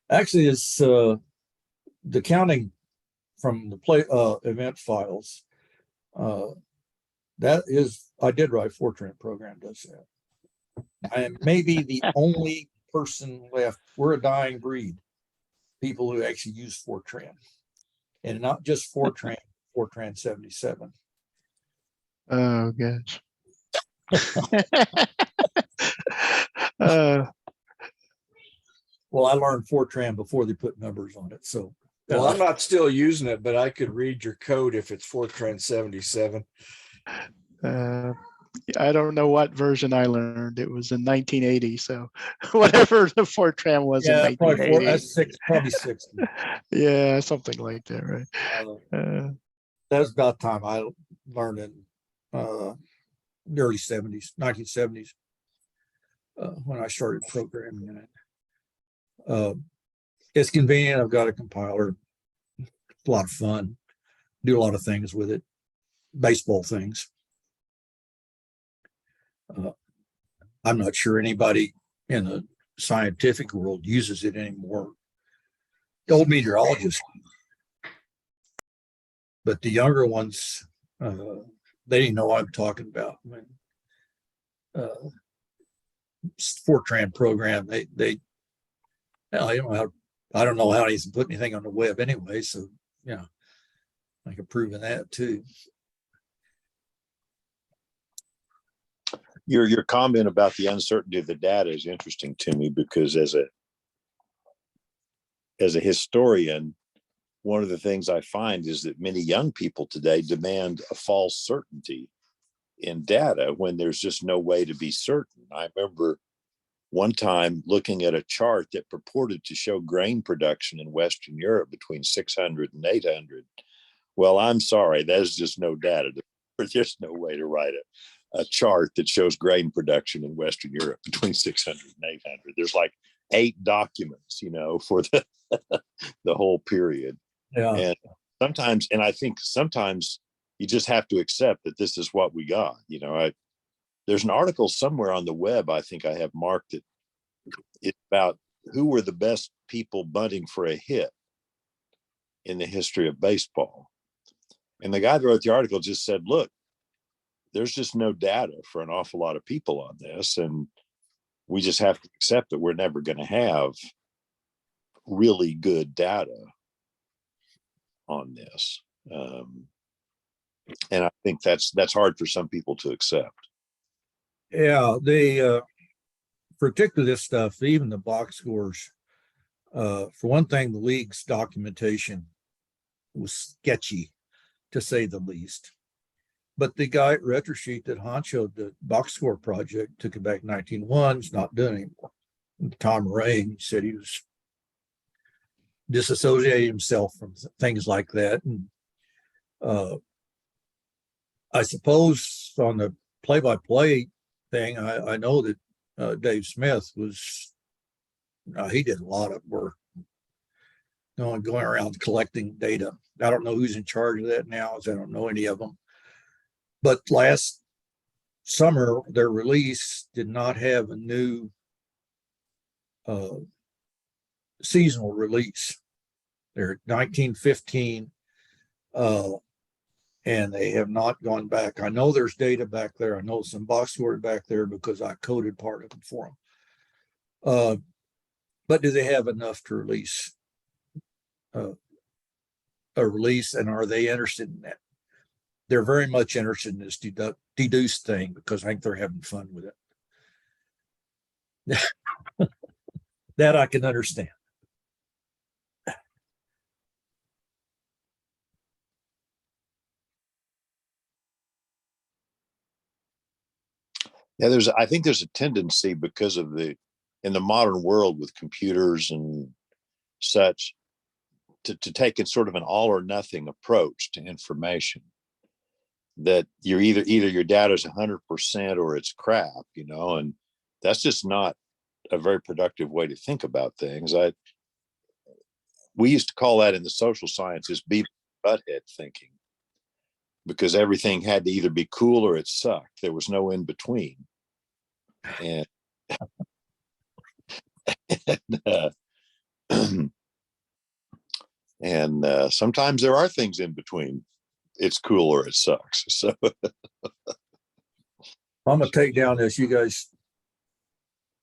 Actually, it's the counting from the event files. That is, I did write a Fortran program does that. I am maybe the only person left. We're a dying breed. People who actually use Fortran, and not just Fortran, Fortran 77. Oh gosh. Well, I learned Fortran before they put numbers on it, so. Well, I'm not still using it, but I could read your code if it's Fortran 77. I don't know what version I learned. It was in 1980, so whatever the Fortran was in Yeah, probably 1980. that's probably 60. Yeah, something like that, right? That was about time I learned in the early 70s, 1970s, when I started programming in it. It's convenient. I've got a compiler. It's a lot of fun. Do a lot of things with it. baseball things. I'm not sure anybody in the scientific world uses it anymore. The old meteorologists, but the younger ones, they didn't know what I'm talking about. When Fortran program, I don't know how he's put anything on the web anyway. So yeah, I can prove that too. Your comment about the uncertainty of the data is interesting to me, because as a historian, one of the things I find is that many young people today demand a false certainty in data when there's just no way to be certain. I remember one time looking at a chart that purported to show grain production in Western Europe between 600 and 800. Well, I'm sorry, there's just no data. There's no way to write a chart that shows grain production in Western Europe between 600 and 800. There's like 8 documents, for the the whole period. Yeah. And I think sometimes you just have to accept that this is what we got. There's an article somewhere on the web, I think I have marked it. It's about who were the best people bunting for a hit in the history of baseball. And the guy that wrote the article just said, look, there's just no data for an awful lot of people on this. And we just have to accept that we're never going to have really good data on this. And I think that's hard for some people to accept. Yeah, particularly this stuff, even the box scores. For one thing, the league's documentation was sketchy, to say the least. But the guy at Retrosheet that honchoed the box score project took it back 1901. He's not doing it anymore. And Tom Ray said he was disassociating himself from things like that. And I suppose on the play-by-play thing, I know that Dave Smith he did a lot of work going around collecting data. I don't know who's in charge of that now, as I don't know any of them. But last summer, their release did not have a new seasonal release. They're 1915, and they have not gone back. I know there's data back there. I know some box score back there because I coded part of them for them. But do they have enough to release a release, and are they interested in that? They're very much interested in this deduce thing because I think they're having fun with it. That I can understand. Yeah, I think there's a tendency because of in the modern world with computers and such to take it sort of an all or nothing approach to information, that you're either your data is 100% or it's crap, and that's just not a very productive way to think about things. We used to call that in the social sciences beaver butthead thinking, because everything had to either be cool or it sucked. There was no in between. And sometimes there are things in between. It's cool or it sucks. So I'm gonna take down this. You guys,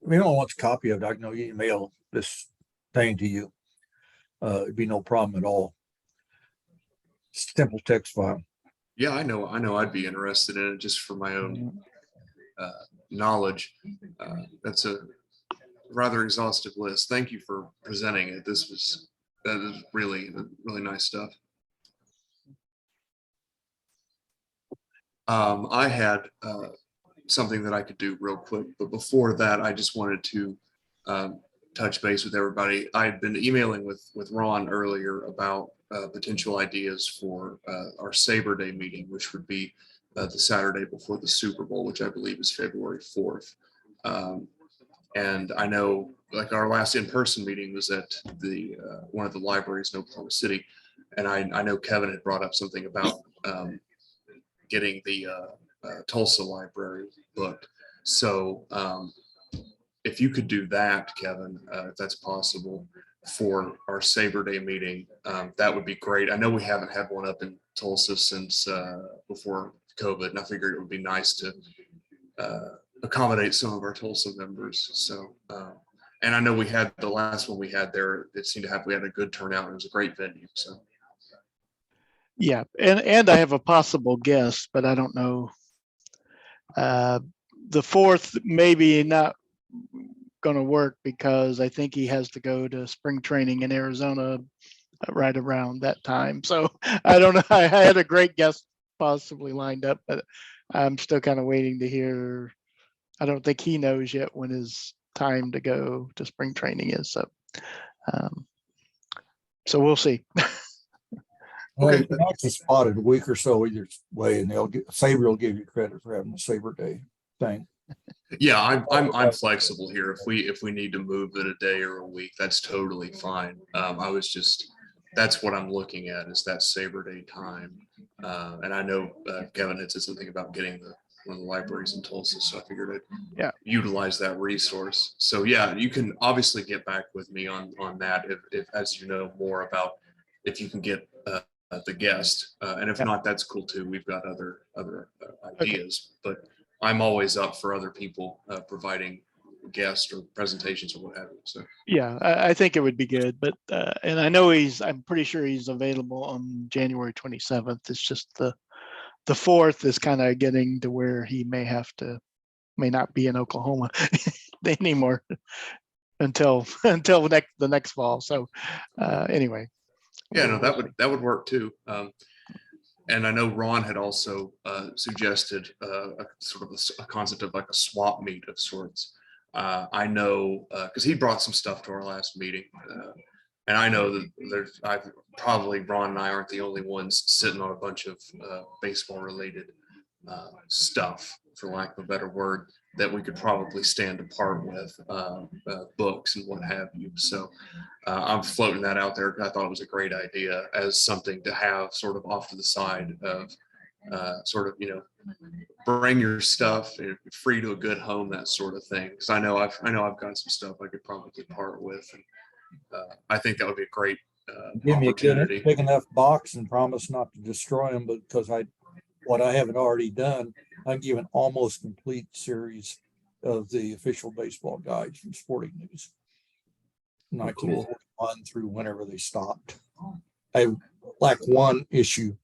if anyone wants a copy of it, I can email this thing to you. It'd be no problem at all. Simple text file. Yeah, I know I'd be interested in it just for my own knowledge. That's a rather exhaustive list. Thank you for presenting it. That is really nice stuff. I had something that I could do real quick, but before that, I just wanted to touch base with everybody. I'd been emailing with Ron earlier about potential ideas for our SABR Day meeting, which would be the Saturday before the Super Bowl, which I believe is February 4th. And I know, like, our last in-person meeting was at the one of the libraries in Oklahoma City, and I know Kevin had brought up something about getting the Tulsa library booked. So if you could do that, Kevin, if that's possible for our Sabre Day meeting, that would be great. I know we haven't had one up in Tulsa since before COVID, and I figured it would be nice to accommodate some of our Tulsa members. So, and I know we had the last one we had there, it seemed to have, we had a good turnout. It was a great venue. So. Yeah, and I have a possible guess, but I don't know. The 4th maybe not going to work because I think he has to go to spring training in Arizona right around that time. So I don't know. I had a great guess possibly lined up, but I'm still kind of waiting to hear. I don't think he knows yet when his time to go to spring training is. So we'll see. Well, Okay. you can actually spot it a week or so either way, and Sabre will give you credit for having a Sabre Day thing. Yeah, I'm flexible here. If we need to move it a day or a week, that's totally fine. That's what I'm looking at, is that Sabre Day time. And I know Kevin had said something about getting one of the libraries in Tulsa, so I figured I'd utilize that resource. So yeah, you can obviously get back with me on that if as you know more about if you can get the guest, and if not, that's cool too. We've got other ideas, but I'm always up for other people providing guests or presentations or what have you. So Yeah, I think it would be good, but and I know I'm pretty sure he's available on January 27th. It's just the 4th is kind of getting to where he may not be in Oklahoma anymore until the next fall. So anyway. yeah, no, that would work too. And I know Ron had also suggested a sort of a concept of like a swap meet of sorts. I know because he brought some stuff to our last meeting, and I know that probably Ron and I aren't the only ones sitting on a bunch of baseball related stuff, for lack of a better word, that we could probably stand apart with, books and what have you. So I'm floating that out there. I thought it was a great idea as something to have sort of off to the side of sort of, bring your stuff, free to a good home, that sort of thing. Because I know I've got some stuff I could probably part with. And, I think that would be a great Give me a opportunity. big enough box and promise not to destroy them, because what I haven't already done, I give an almost complete series of the official baseball guides from Sporting News, 1941 through whenever they stopped. I lack one issue,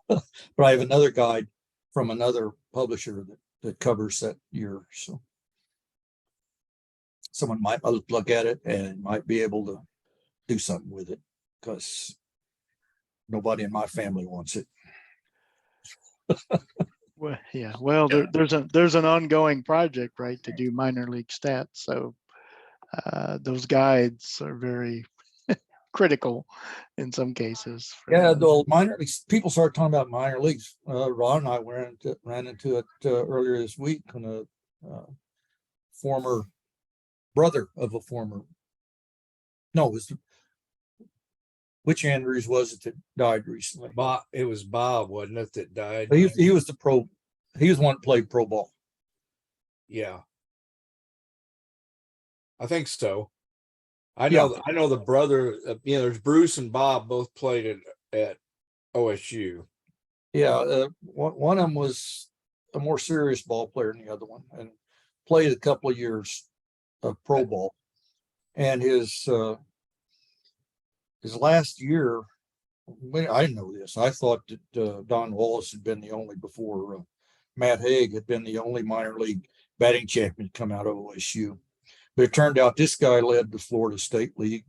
but I have another guide from another publisher that covers that year. So someone might look at it and might be able to do something with it, because nobody in my family wants it. Well, yeah. Well, there's an ongoing project, right, to do minor league stats. So those guides are very critical in some cases. Yeah, the minor leagues, people start talking about minor leagues. Ron and I ran into it earlier this week when a former brother of a former. No, it was which Andrews was it that died recently? Bob, it was Bob, wasn't it, that died? He was the pro. He was one that played pro ball. Yeah, I think so. I know the brother. There's Bruce and Bob both played at OSU. Yeah, one of them was a more serious ball player than the other one, and played a couple of years of pro ball. And his last year, I didn't know this. I thought that Don Wallace had been the only, before Matt Haig had been the only minor league batting champion to come out of OSU. But it turned out this guy led the Florida State League,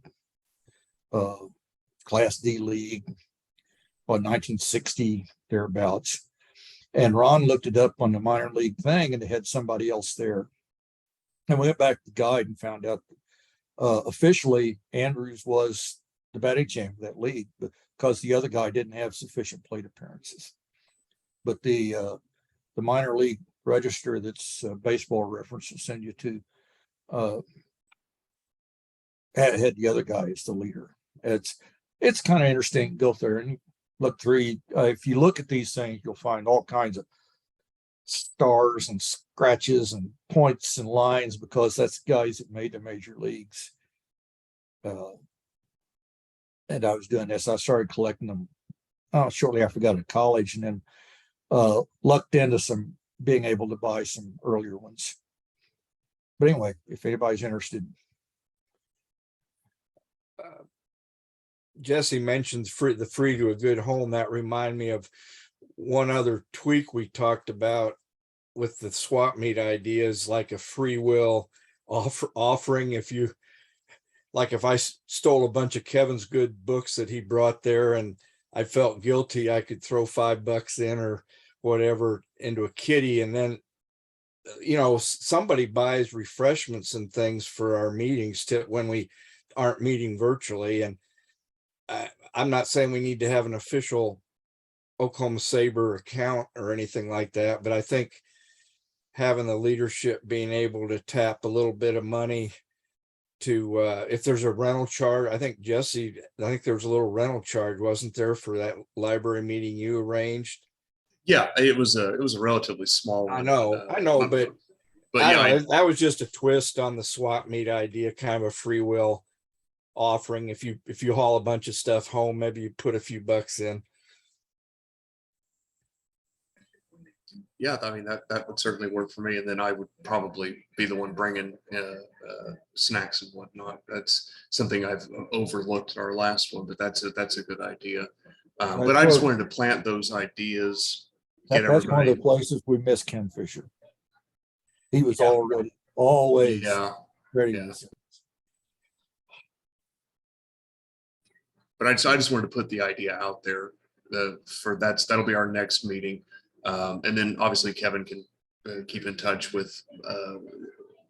Class D League, 1960 thereabouts. And Ron looked it up on the minor league thing, and they had somebody else there. And we went back to the guide and found out officially Andrews was the batting champion of that league, because the other guy didn't have sufficient plate appearances. But the minor league register, that's Baseball Reference, will send you to, had the other guy as the leader. It's kind of interesting to go there, and look through, if you look at these things, you'll find all kinds of stars and scratches and points and lines because that's guys that made the major leagues. And I was doing this. I started collecting them shortly after I got to college, and then lucked into some being able to buy some earlier ones. But anyway, if anybody's interested. Jesse mentioned the free to a good home. That remind me of one other tweak we talked about with the swap meet ideas, like a free will offering. If you, like, if I stole a bunch of Kevin's good books that he brought there and I felt guilty, I could throw $5 in or whatever into a kitty. And then, you know, somebody buys refreshments and things for our meetings when we aren't meeting virtually. And I'm not saying we need to have an official Oklahoma SABR account or anything like that, but I think having the leadership being able to tap a little bit of money to, if there's a rental charge, I think there was a little rental charge, wasn't there, for that library meeting you arranged? Yeah, it was a relatively small one. I know, but yeah, I don't know, that was just a twist on the swap meet idea, kind of a free will offering. If you haul a bunch of stuff home, maybe you put a few bucks in. Yeah, I mean, that would certainly work for me. And then I would probably be the one bringing snacks and whatnot. That's something I've overlooked in our last one, but that's a good idea. But I just wanted to plant those ideas. That's one of the places we miss Ken Fisher. He was always ready. Yeah. But I just wanted to put the idea out there that'll be our next meeting. And then obviously Kevin can keep in touch with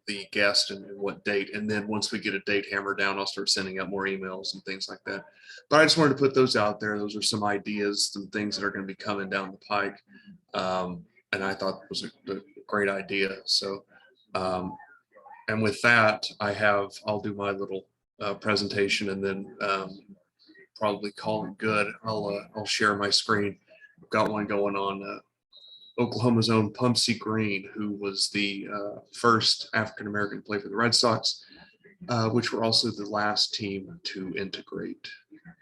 the guest and what date. And then once we get a date hammered down, I'll start sending out more emails and things like that. But I just wanted to put those out there. Those are some ideas, some things that are going to be coming down the pike. And I thought it was a great idea. So, and with that, I'll do my little presentation and then probably call it good. I'll share my screen. I've got one going on Oklahoma's own Pumpsie Green, who was the first African-American to play for the Red Sox, which were also the last team to integrate.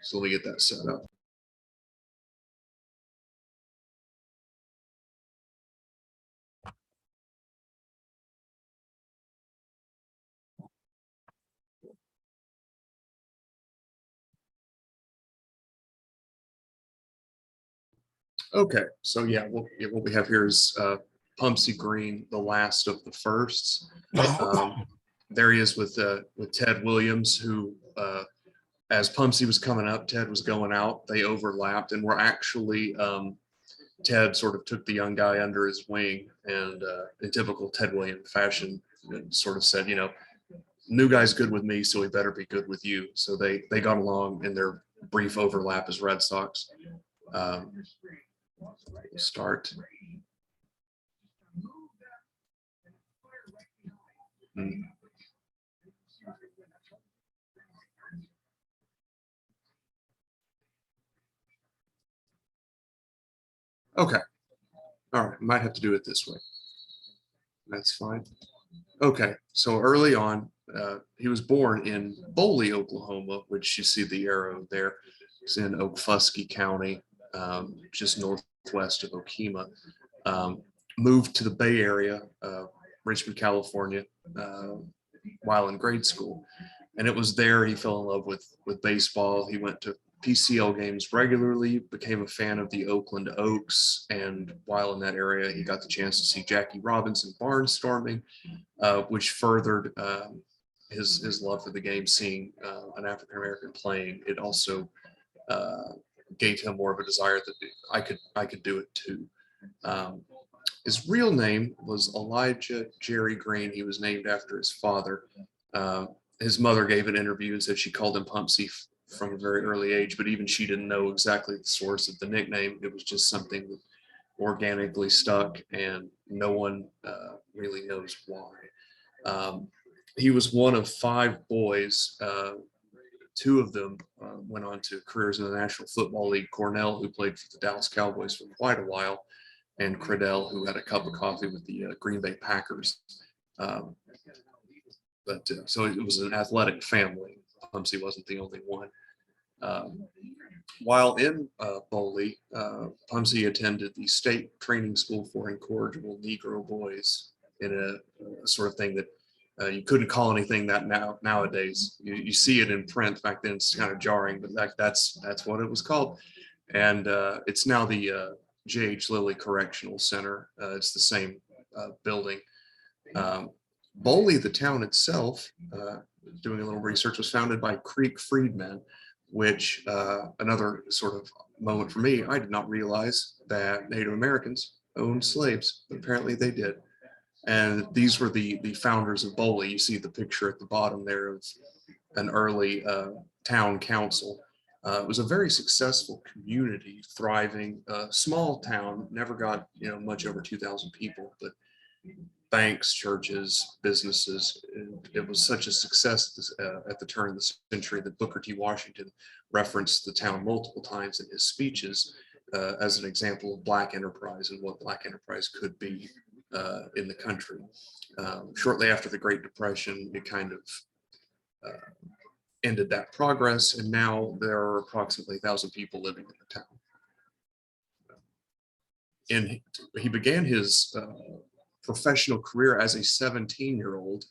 So let me get that set up. Okay, so yeah, what we have here is Pumpsie Green, the last of the firsts. There he is with Ted Williams, who as Pumpsie was coming up, Ted was going out. They overlapped, and were actually Ted sort of took the young guy under his wing, and in typical Ted Williams fashion, sort of said, you know, new guy's good with me, so he better be good with you. So they got along in their brief overlap as Red Sox. Start. Okay. All right. Might have to do it this way. That's fine. Okay. So early on, he was born in Boley, Oklahoma, which you see the arrow there. It's in Okfuskee County, just northwest of Okemah. Moved to the Bay Area, Richmond, California, while in grade school. And it was there he fell in love with baseball. He went to PCL games regularly, became a fan of the Oakland Oaks. And while in that area, he got the chance to see Jackie Robinson barnstorming, which furthered his love for the game, seeing an African-American playing. It also gave him more of a desire that I could do it too. His real name was Elijah Jerry Green. He was named after his father. His mother gave an interview and said she called him Pumpsie from a very early age, but even she didn't know exactly the source of the nickname. It was just something that organically stuck, and no one really knows why. He was one of 5 boys. 2 of them went on to careers in the National Football League. Cornell, who played for the Dallas Cowboys for quite a while, and Cradell, who had a cup of coffee with the Green Bay Packers. So it was an athletic family. Pumpsie wasn't the only one. While in Boley, Pumpsie attended the state training school for incorrigible Negro boys, in a sort of thing that you couldn't call anything that nowadays. You see it in print. Back then it's kind of jarring, but that's what it was called. And it's now the J.H. Lilly Correctional Center. It's the same building. Boley, the town itself, doing a little research, was founded by Creek freedmen, which another sort of moment for me, I did not realize that Native Americans owned slaves, but apparently they did. And these were the founders of Boley. You see the picture at the bottom there of an early town council. It was a very successful community, thriving, small town, never got much over 2,000 people, but banks, churches, businesses. It was such a success at the turn of the century that Booker T. Washington referenced the town multiple times in his speeches as an example of Black enterprise and what Black enterprise could be in the country. Shortly after the Great Depression, it kind of ended that progress, and now there are approximately 1,000 people living in the town. And he began his professional career as a 17-year-old.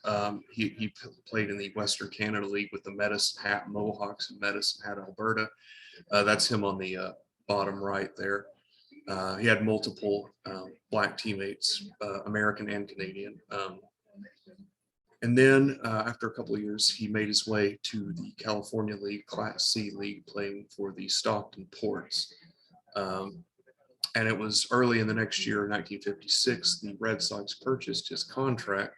He played in the Western Canada League with the Medicine Hat Mohawks in Medicine Hat, Alberta. That's him on the bottom right there. He had multiple Black teammates, American and Canadian. And then after a couple of years, he made his way to the California League, Class C League, playing for the Stockton Ports. And it was early in the next year, 1956, the Red Sox purchased his contract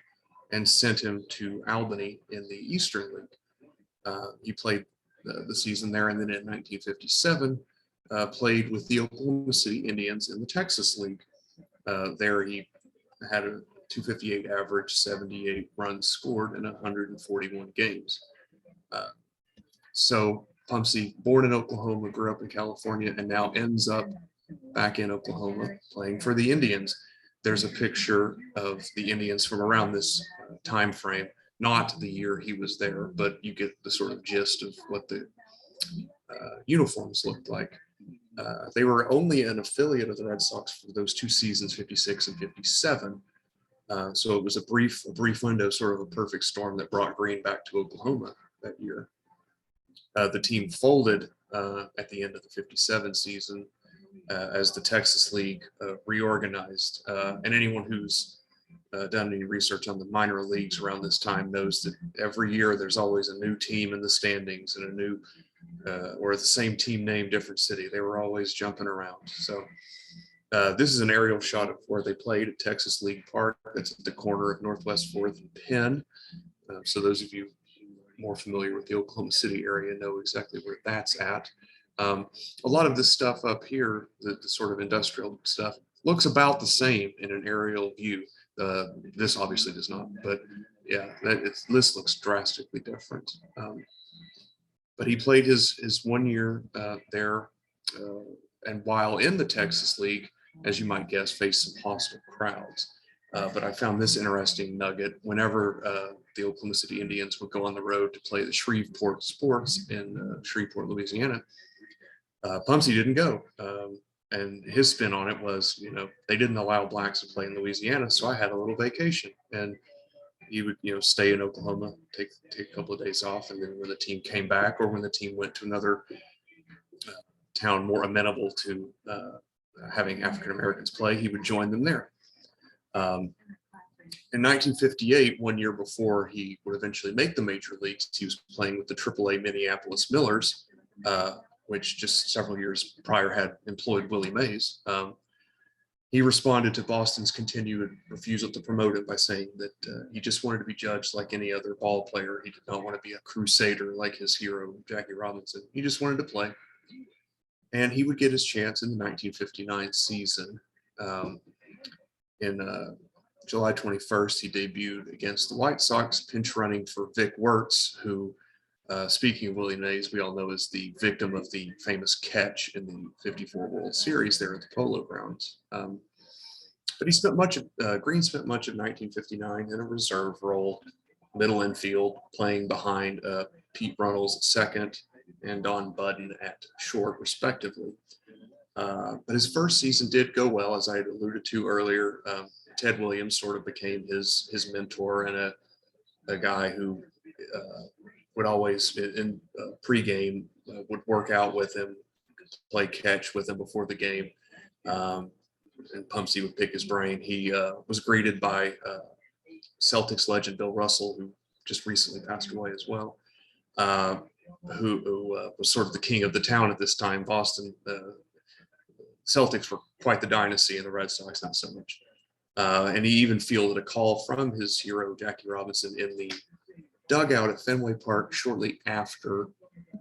and sent him to Albany in the Eastern League. He played the season there, and then in 1957, played with the Oklahoma City Indians in the Texas League. There he had a 258 average, 78 runs scored in 141 games. So Pumpsie, born in Oklahoma, grew up in California, and now ends up back in Oklahoma playing for the Indians. There's a picture of the Indians from around this time frame, not the year he was there, but you get the sort of gist of what the uniforms looked like. They were only an affiliate of the Red Sox for those two seasons, 56 and 57. So it was a brief window, sort of a perfect storm that brought Green back to Oklahoma that year. The team folded at the end of the 57 season as the Texas League reorganized. And anyone who's done any research on the minor leagues around this time knows that every year there's always a new team in the standings and a new, or the same team name, different city. They were always jumping around. So this is an aerial shot of where they played at Texas League Park. That's at the corner of Northwest 4th and Penn. So those of you more familiar with the Oklahoma City area know exactly where that's at. A lot of this stuff up here, the sort of industrial stuff, looks about the same in an aerial view. This obviously does not, but yeah, this looks drastically different. But he played his 1 year there, and while in the Texas League, as you might guess, faced some hostile crowds. But I found this interesting nugget. Whenever the Oklahoma City Indians would go on the road to play the Shreveport Sports in Shreveport, Louisiana, Pumpsie didn't go. And his spin on it was, they didn't allow Blacks to play in Louisiana, so I had a little vacation. And he would, stay in Oklahoma, take a couple of days off, and then when the team came back, or when the team went to another town more amenable to having African Americans play, he would join them there. In 1958, 1 year before he would eventually make the major leagues, he was playing with the AAA Minneapolis Millers, which just several years prior had employed Willie Mays. He responded to Boston's continued refusal to promote him by saying that he just wanted to be judged like any other ball player. He did not want to be a crusader like his hero, Jackie Robinson. He just wanted to play. And he would get his chance in the 1959 season. In July 21st, he debuted against the White Sox, pinch running for Vic Wertz, who speaking of Willie Mays, we all know is the victim of the famous catch in the '54 World Series there at the Polo Grounds. But he spent much of Green spent much of 1959 in a reserve role, middle infield, playing behind Pete Runnels at second and Don Budden at short, respectively. But his first season did go well, as I had alluded to earlier. Ted Williams sort of became his mentor and a guy who would always in pregame would work out with him, play catch with him before the game. And Pumpsie would pick his brain. He was greeted by Celtics legend Bill Russell, who just recently passed away as well, who was sort of the king of the town at this time. Boston Celtics were quite the dynasty, and the Red Sox not so much. And he even fielded a call from his hero, Jackie Robinson, in the dugout at Fenway Park shortly after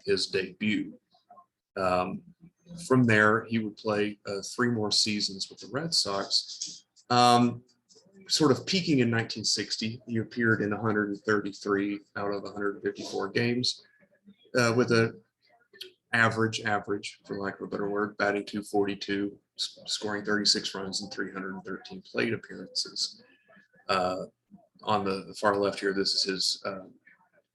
his debut. From there, he would play 3 more seasons with the Red Sox. Sort of peaking in 1960, he appeared in 133 out of 154 games with a average, for lack of a better word, batting .242, scoring 36 runs and 313 plate appearances. On the far left here, this is his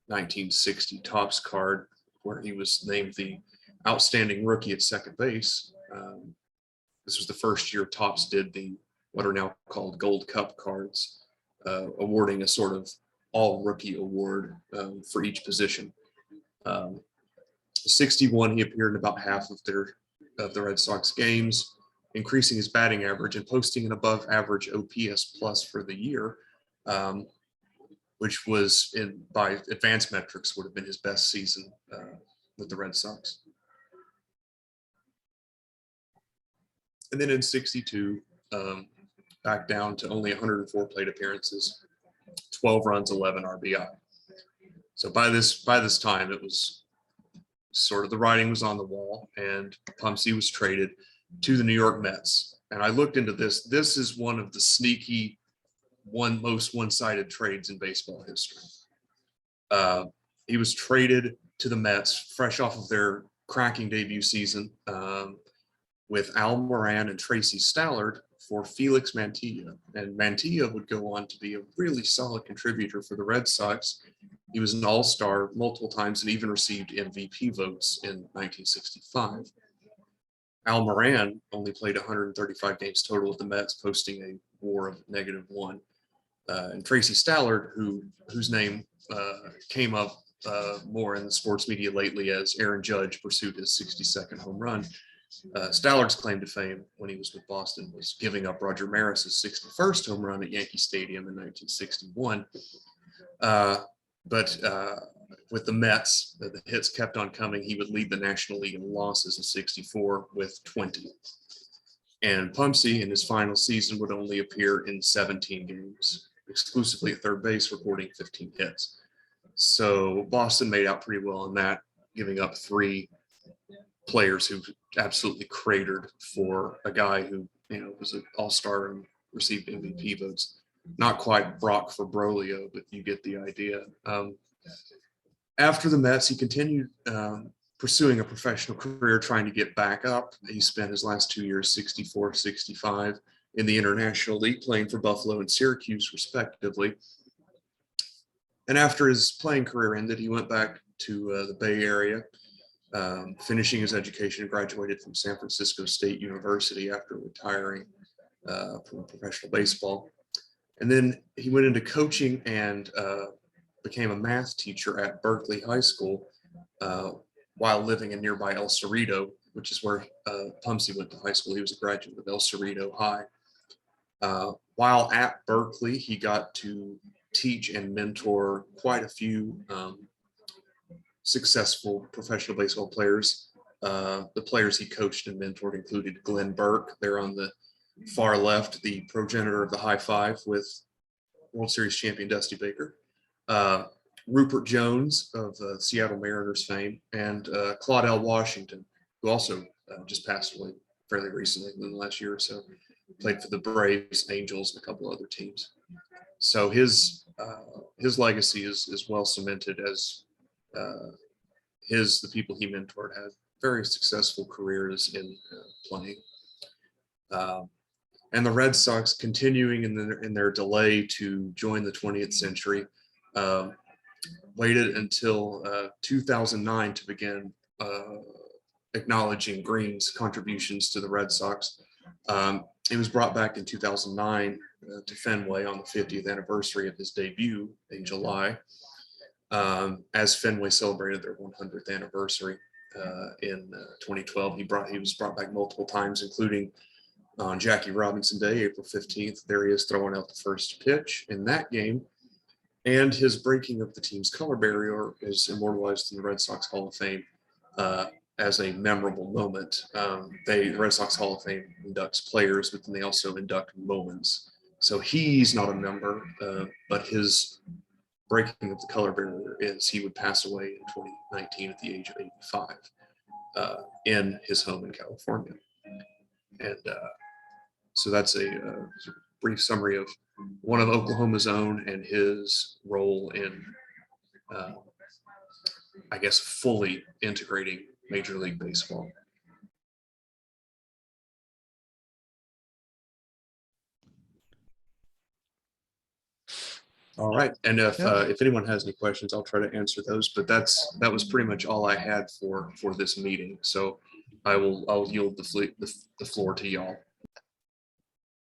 1960 Topps card, where he was named the outstanding rookie at second base. This was the first year Topps did the what are now called Gold Cup cards, awarding a sort of all rookie award for each position. 61, he appeared in about half of the Red Sox games, increasing his batting average and posting an above average OPS plus for the year, which was by advanced metrics would have been his best season with the Red Sox. And then in 62, back down to only 104 plate appearances, 12 runs, 11 RBI. So by this time, it was sort of the writing was on the wall, and Pumpsie was traded to the New York Mets. And I looked into this. This is one of the sneaky, most one-sided trades in baseball history. He was traded to the Mets fresh off of their cracking debut season with Al Moran and Tracy Stallard for Felix Mantilla. And Mantilla would go on to be a really solid contributor for the Red Sox. He was an all-star multiple times and even received MVP votes in 1965. Al Moran only played 135 games total with the Mets, posting a WAR of -1. And Tracy Stallard, whose name came up more in the sports media lately as Aaron Judge pursued his 62nd home run. Stallard's claim to fame when he was with Boston was giving up Roger Maris's 61st home run at Yankee Stadium in 1961. But with the Mets, the hits kept on coming. He would lead the National League in losses in 64 with 20. And Pumpsie in his final season would only appear in 17 games, exclusively at third base, recording 15 hits. So Boston made out pretty well on that, giving up 3 players who absolutely cratered for a guy who, was an all-star and received MVP votes. Not quite Brock for Brolio, but you get the idea. After the Mets, he continued pursuing a professional career, trying to get back up. He spent his last 2 years, 64, 65, in the International League, playing for Buffalo and Syracuse, respectively. And after his playing career ended, he went back to the Bay Area, finishing his education, graduated from San Francisco State University after retiring from professional baseball. And then he went into coaching and became a math teacher at Berkeley High School while living in nearby El Cerrito, which is where Pumpsie went to high school. He was a graduate of El Cerrito High. While at Berkeley, he got to teach and mentor quite a few successful professional baseball players. The players he coached and mentored included Glenn Burke. They're on the far left, the progenitor of the high five with World Series champion Dusty Baker. Rupert Jones of Seattle Mariners fame, and Claudell Washington, who also just passed away fairly recently in the last year or so. Played for the Braves, Angels, and a couple other teams. So his legacy is well cemented as the people he mentored had very successful careers in playing. And the Red Sox, continuing in their delay to join the 20th century, waited until 2009 to begin acknowledging Green's contributions to the Red Sox. He was brought back in 2009 to Fenway on the 50th anniversary of his debut in July, as Fenway celebrated their 100th anniversary in 2012. He was brought back multiple times, including on Jackie Robinson Day, April 15th. There he is throwing out the first pitch in that game. And his breaking of the team's color barrier is immortalized in the Red Sox Hall of Fame as a memorable moment. The Red Sox Hall of Fame inducts players, but then they also induct moments. So he's not a member, but his breaking of the color barrier is he would pass away in 2019 at the age of 85 in his home in California. And so that's a brief summary of one of Oklahoma's own and his role in, I guess, fully integrating Major League Baseball. All right, and if anyone has any questions, I'll try to answer those. But that was pretty much all I had for this meeting. So I'll yield the floor to y'all.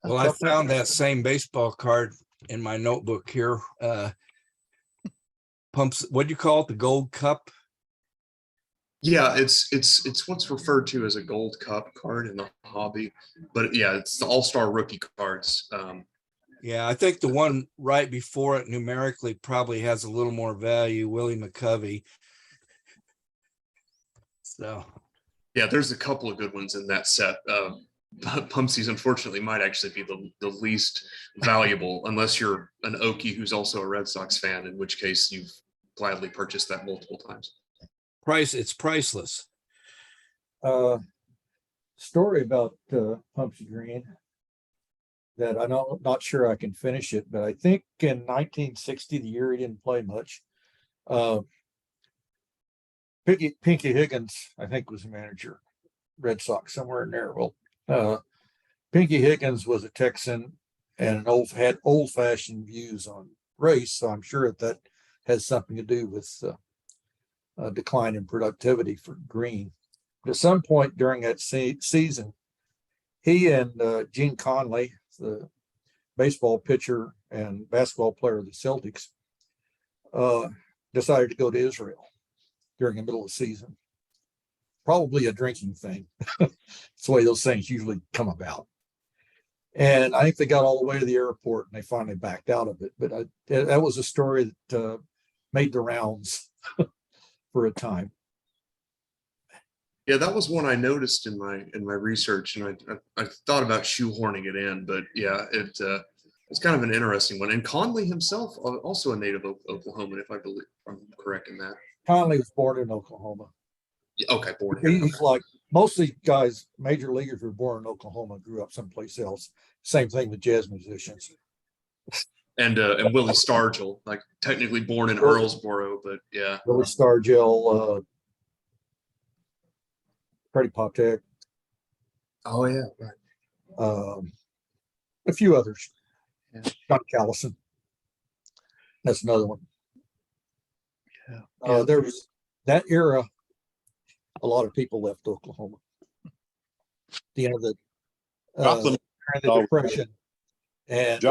Well, I found that same baseball card in my notebook here. Pumps, what do you call it? The Gold Cup? Yeah, it's what's referred to as a Gold Cup card in the hobby, but yeah, it's the All-Star rookie cards. Yeah, I think the one right before it numerically probably has a little more value, Willie McCovey. So yeah, there's a couple of good ones in that set. Pumpsies, unfortunately, might actually be the least valuable, unless you're an Okie who's also a Red Sox fan, in which case you've gladly purchased that multiple times. it's priceless. Story about Pumpsie Green that I'm not sure I can finish it, but I think in 1960, the year he didn't play much, Pinky Higgins, I think, was the manager, Red Sox, somewhere in there. Well, Pinky Higgins was a Texan and had old-fashioned views on race, so I'm sure that has something to do with a decline in productivity for Green. But at some point during that season, he and Gene Conley, the baseball pitcher and basketball player of the Celtics, decided to go to Israel during the middle of the season. Probably a drinking thing. It's the way those things usually come about. And I think they got all the way to the airport and they finally backed out of it. But that was a story that made the rounds for a time. Yeah, that was one I noticed in my research, and I thought about shoehorning it in, but yeah, it's kind of an interesting one. And Conley himself, also a native Oklahoman, if I'm correct in that. Conley was born in Oklahoma. Yeah, okay, born here. He's like most of these guys, major leaguers were born in Oklahoma, grew up someplace else. Same thing with jazz musicians. And Willie Stargell, like technically born in Earlsboro, but yeah. Willie Stargell, Freddie Poptek. Oh yeah, right. A few others. Yeah. John Callison. That's another one. Yeah. There was that era. A lot of people left Oklahoma. The end of the during the Depression. And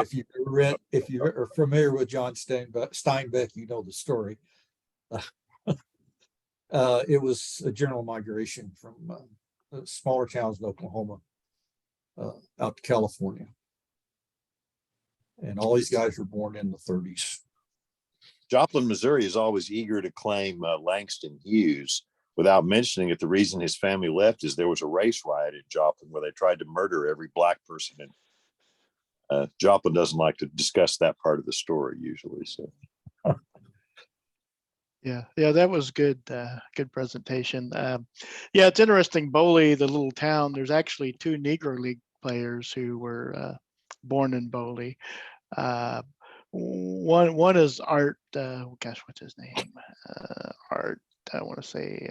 if you are familiar with John Steinbeck, you know the story. It was a general migration from smaller towns in Oklahoma out to California. And all these guys were born in the 30s. Joplin, Missouri is always eager to claim Langston Hughes without mentioning that the reason his family left is there was a race riot in Joplin where they tried to murder every black person. And Joplin doesn't like to discuss that part of the story usually. So. Yeah, that was good. Good presentation. Yeah, it's interesting. Boley, the little town. There's actually 2 Negro League players who were born in Boley. One is Art. Gosh, what's his name? Art. I want to say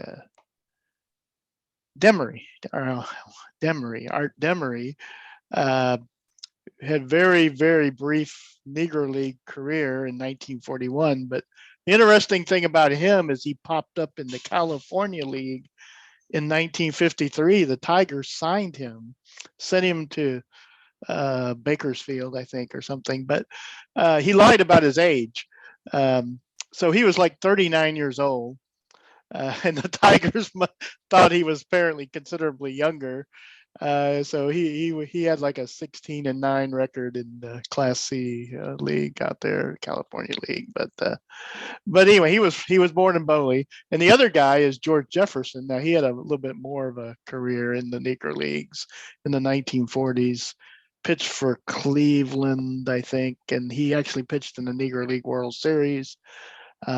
Demery, Art Demery, had very brief Negro League career in 1941. But the interesting thing about him is he popped up in the California League in 1953. The Tigers signed him, sent him to Bakersfield, I think, or something. But he lied about his age. So he was like 39 years old. And the Tigers thought he was apparently considerably younger. So he had like a 16-9 record in the Class C league out there, California League. But anyway, he was born in Boley, and the other guy is George Jefferson. Now he had a little bit more of a career in the Negro Leagues in the 1940s. Pitched for Cleveland, I think, and he actually pitched in the Negro League World Series. He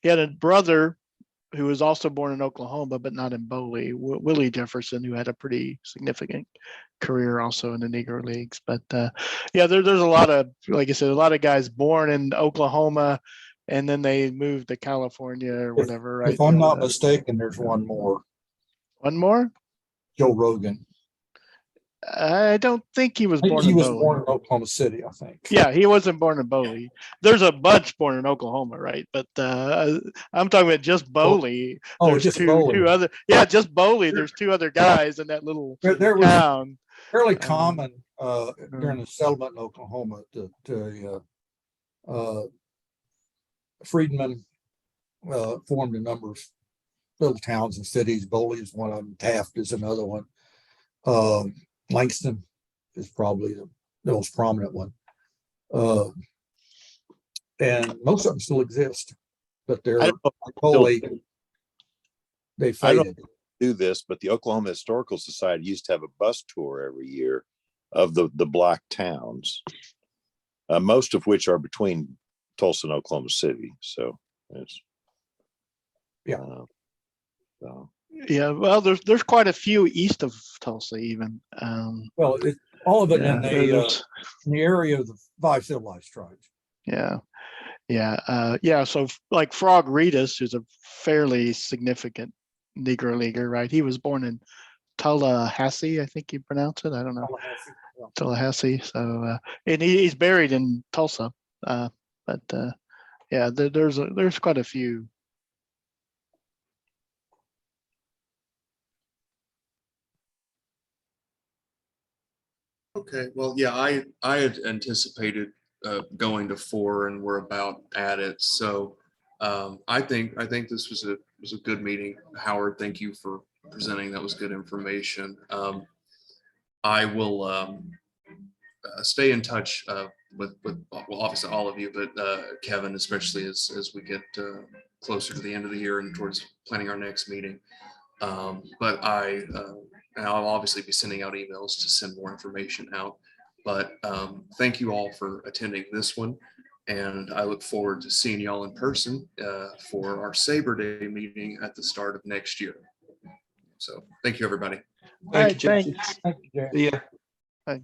had a brother who was also born in Oklahoma, but not in Boley, Willie Jefferson, who had a pretty significant career also in the Negro Leagues. But yeah, there's a lot of, like I said, a lot of guys born in Oklahoma, and then they moved to California or whatever, right? If I'm not mistaken, there's one more, One more? Joe Rogan. I don't think he was born He in was Boley. born in Oklahoma City, I think. Yeah, he wasn't born in Boley. There's a bunch born in Oklahoma, right? But I'm talking about just Boley. Oh, There's just two Boley. other. Yeah, just Boley. There's two other guys in that little There was town. fairly common during the settlement in Oklahoma that freedmen formed a number of little towns and cities. Boley is one of them. Taft is another one. Langston is probably the most prominent one. And most of them still exist, but they're Boley. They I don't faded. do this, but the Oklahoma Historical Society used to have a bus tour every year of the black towns, most of which are between Tulsa and Oklahoma City. So it's so. Yeah, well, there's quite a few east of Tulsa, even. Well, all of it Yeah, in there's- the area of the 5 civilized tribes. yeah, yeah. So like Frog Reedus, who's a fairly significant Negro leaguer, right? He was born in Tallahassee, I think you pronounce it. I don't know. Tallahassee. So and he's buried in Tulsa. But yeah, there's quite a few. Okay, well, yeah, I had anticipated going to 4, and we're about at it. So I think this was a good meeting. Howard, thank you for presenting. That was good information. I will stay in touch with well, obviously all of you, but Kevin, especially as we get closer to the end of the year and towards planning our next meeting. But and I'll obviously be sending out emails to send more information out. But thank you all for attending this one. And I look forward to seeing y'all in person for our SABR Day meeting at the start of next year. So thank you, everybody. All right, Thank you, Jesse. thanks. Thank you, Jay. See ya. Bye.